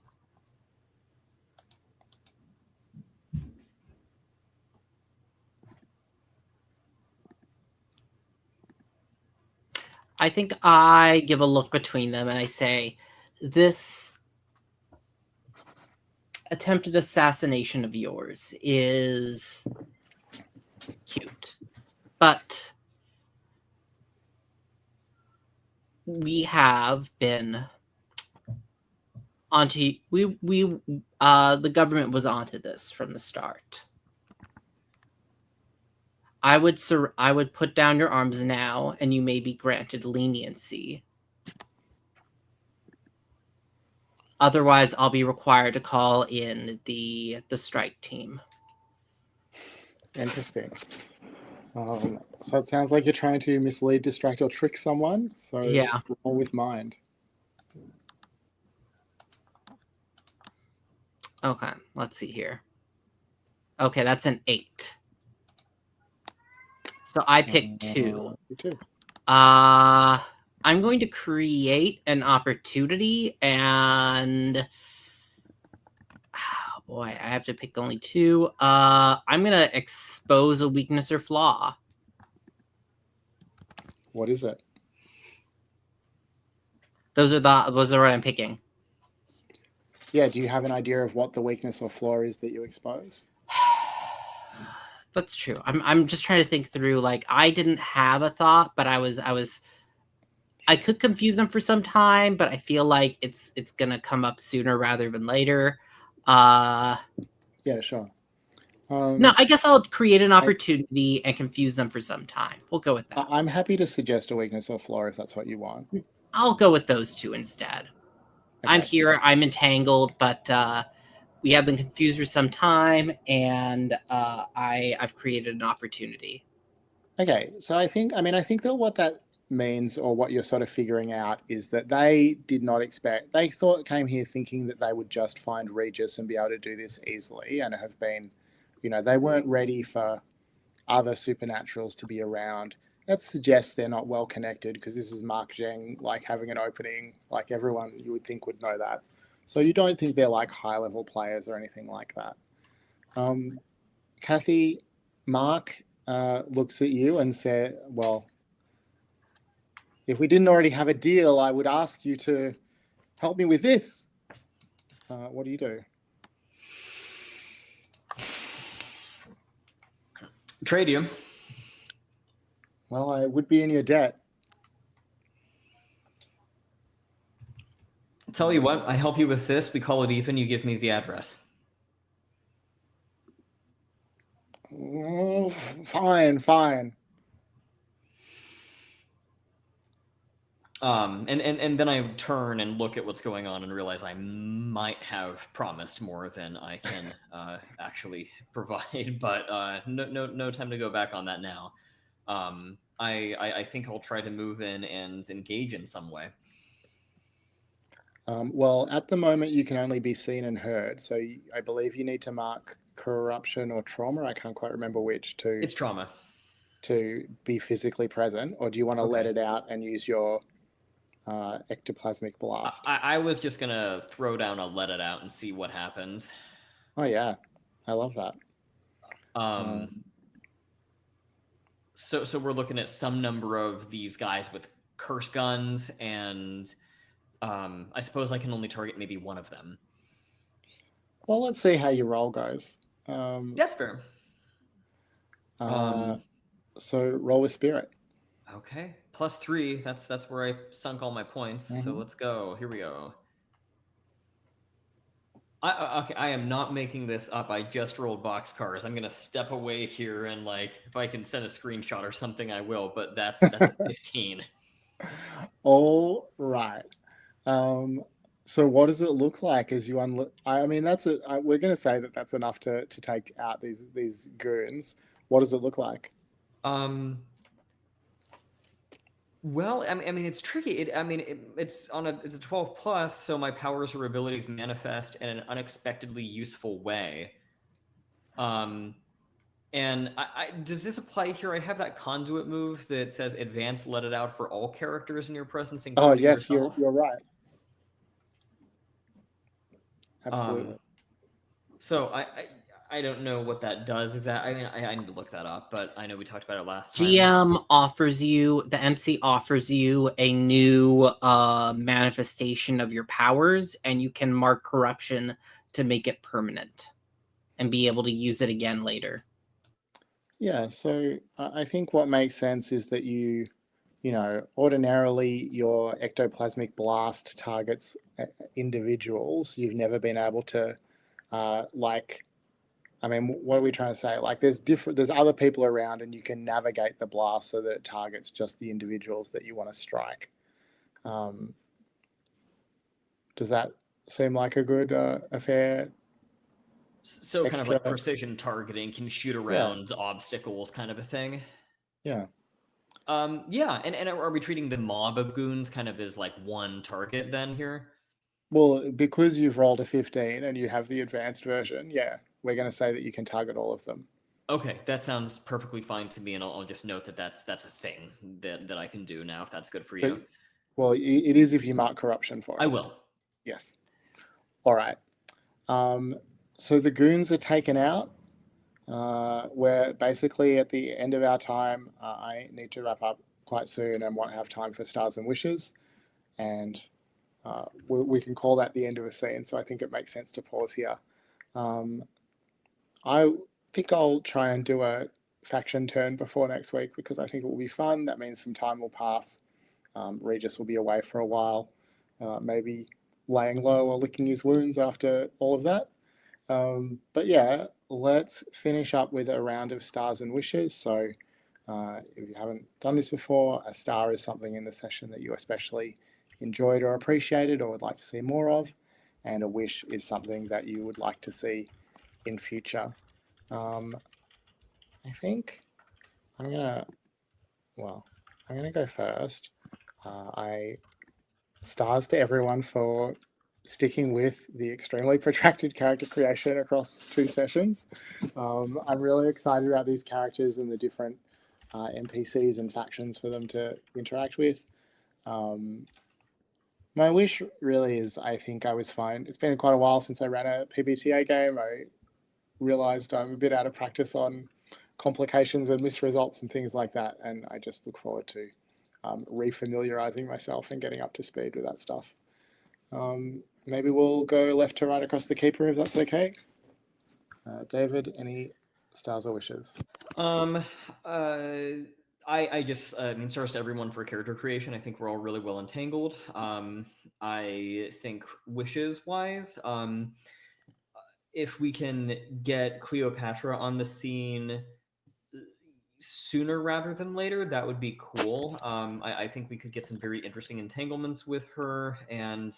I think I give a look between them and I say, this attempted assassination of yours is cute, but we have been onto the government was onto this from the start. I would put down your arms now, and you may be granted leniency. Otherwise, I'll be required to call in the strike team. Interesting. So it sounds like you're trying to mislead, distract, or trick someone. So yeah, roll with mind. Okay, let's see here. Okay, that's an 8. So I picked 2. I'm going to create an opportunity, and oh boy, I have to pick only 2. I'm gonna expose a weakness or flaw. What is it? Those are what I'm picking. Yeah, do you have an idea of what the weakness or flaw is that you expose? That's true. I'm just trying to think through. Like, I didn't have a thought, but I could confuse them for some time, but I feel like it's gonna come up sooner rather than later. Yeah, sure. No, I guess I'll create an opportunity and confuse them for some time. We'll go with that. I'm happy to suggest a weakness or flaw if that's what you want. I'll go with those 2 instead. Okay. I'm here. I'm entangled, but we have been confused for some time, and I've created an opportunity. Okay, so I think that what that means, or what you're sort of figuring out, is that they did not expect. They came here thinking that they would just find Regis and be able to do this easily, and have been, they weren't ready for other supernaturals to be around. That suggests they're not well connected, because this is Mark Zheng, like, having an opening. Like, everyone you would think would know that. So you don't think they're like high-level players or anything like that. Cathy, Mark looks at you and said, well, if we didn't already have a deal, I would ask you to help me with this. What do you do? Trade you. Well, I would be in your debt. Tell you what, I help you with this. We call it even. You give me the address. Oh, fine. And then I turn and look at what's going on and realize I might have promised more than I can actually provide, but no time to go back on that now. I think I'll try to move in and engage in some way. Well, at the moment, you can only be seen and heard. So I believe you need to mark corruption or trauma. I can't quite remember which It's trauma. to be physically present, or do you want to let Okay. it out and use your ectoplasmic blast? I was just gonna throw down a let it out and see what happens. Oh yeah, I love that. So we're looking at some number of these guys with curse guns, and I suppose I can only target maybe one of them. Well, let's see how your roll goes. That's fair. So roll with spirit. Okay, +3. That's where I sunk all my points. So let's go. Here we go. Okay, I am not making this up. I just rolled boxcars. I'm gonna step away here and if I can send a screenshot or something, I will. But that's a 15. All right. So what does it look like as you unlock? I mean, we're going to say that that's enough to take out these goons. What does it look like? Well, I mean, it's tricky. It's a 12 plus, so my powers or abilities manifest in an unexpectedly useful way. And does this apply here? I have that conduit move that says advance, let it out for all characters in your presence, including yes, yourself. you're right. Absolutely. So I don't know what that does exactly. I mean, I need to look that up, but I know we talked about it last time. The MC offers you a new manifestation of your powers, and you can mark corruption to make it permanent and be able to use it again later. Yeah, so I think what makes sense is that ordinarily your ectoplasmic blast targets individuals. You've never been able to, I mean, what are we trying to say? Like, there's other people around, and you can navigate the blast so that it targets just the individuals that you want to strike. Does that seem like a fair? So kind of like precision targeting, can shoot around obstacles, kind of a thing. Yeah. Yeah, and are we treating the mob of goons kind of as like one target then here? Well, because you've rolled a 15 and you have the advanced version, yeah, we're going to say that you can target all of them. Okay, that sounds perfectly fine to me, and I'll just note that that's a thing that I can do now, if that's good for you. Well, it is if you mark corruption for it. I will. Yes. All right. So the goons are taken out. We're basically at the end of our time. I need to wrap up quite soon and won't have time for stars and wishes. And we can call that the end of a scene. So I think it makes sense to pause here. I think I'll try and do a faction turn before next week because I think it will be fun. That means some time will pass. Regis will be away for a while, maybe laying low or licking his wounds after all of that. But yeah, let's finish up with a round of stars and wishes. So if you haven't done this before, a star is something in the session that you especially enjoyed or appreciated or would like to see more of, and a wish is something that you would like to see in future. I think I'm gonna go first. Stars to everyone for sticking with the extremely protracted character creation across 2 sessions. I'm really excited about these characters and the different NPCs and factions for them to interact with. My wish really is, I think I was fine. It's been quite a while since I ran a PBTA game. I realized I'm a bit out of practice on complications and missed results and things like that, and I just look forward to refamiliarizing myself and getting up to speed with that stuff. Maybe we'll go left to right across the keeper if that's okay. David, any stars or wishes? I just mean stars to everyone for character creation. I think we're all really well entangled. I think wishes wise, if we can get Cleopatra on the scene sooner rather than later, that would be cool. I think we could get some very interesting entanglements with her, and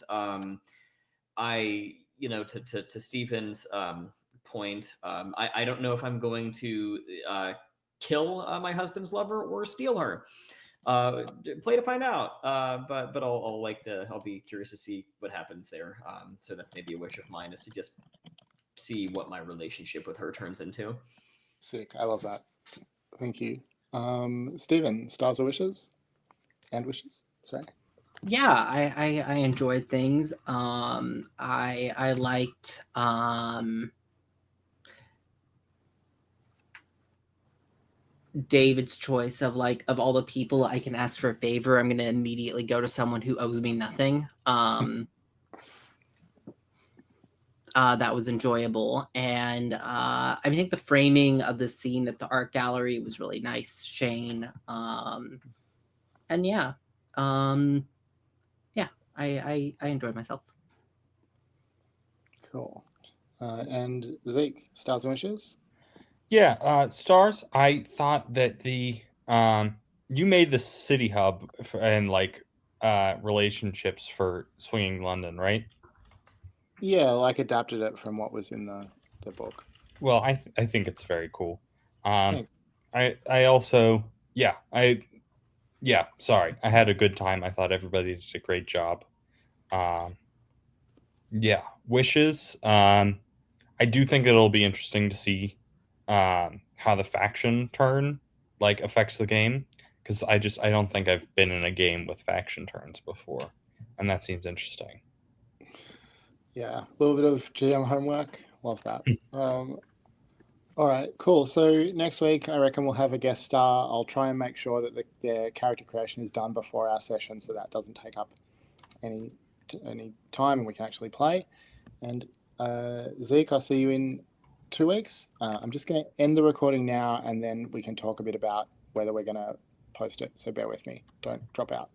to Stephen's point, I don't know if I'm going to kill my husband's lover or steal her. Play to find out. But I'll be curious to see what happens there. So that's maybe a wish of mine, is to just see what my relationship with her turns into. Sick. I love that. Thank you. Stephen, stars or wishes? And wishes? Sorry. Yeah, I enjoyed things. I liked David's choice of of all the people I can ask for a favor, I'm gonna immediately go to someone who owes me nothing. That was enjoyable, and I think the framing of the scene at the art gallery was really nice, Shane. And yeah, I enjoyed myself. Cool. And Zeke, stars and wishes? Yeah, stars. I thought that you made the city hub and relationships for Swinging London, right? Yeah, like adapted it from what was in the book. Well, I think it's very cool. Um, Thanks. I also sorry, I had a good time. I thought everybody did a great job. Um, yeah, wishes. I do think it'll be interesting to see how the faction turn affects the game, because I don't think I've been in a game with faction turns before, and that seems interesting. Yeah, a little bit of GM homework. Love that. All right, cool. So next week, I reckon we'll have a guest star. I'll try and make sure that their character creation is done before our session, so that doesn't take up any time and we can actually play. And Zeke, I'll see you in 2 weeks. I'm just going to end the recording now, and then we can talk a bit about whether we're going to post it. So bear with me. Don't drop out.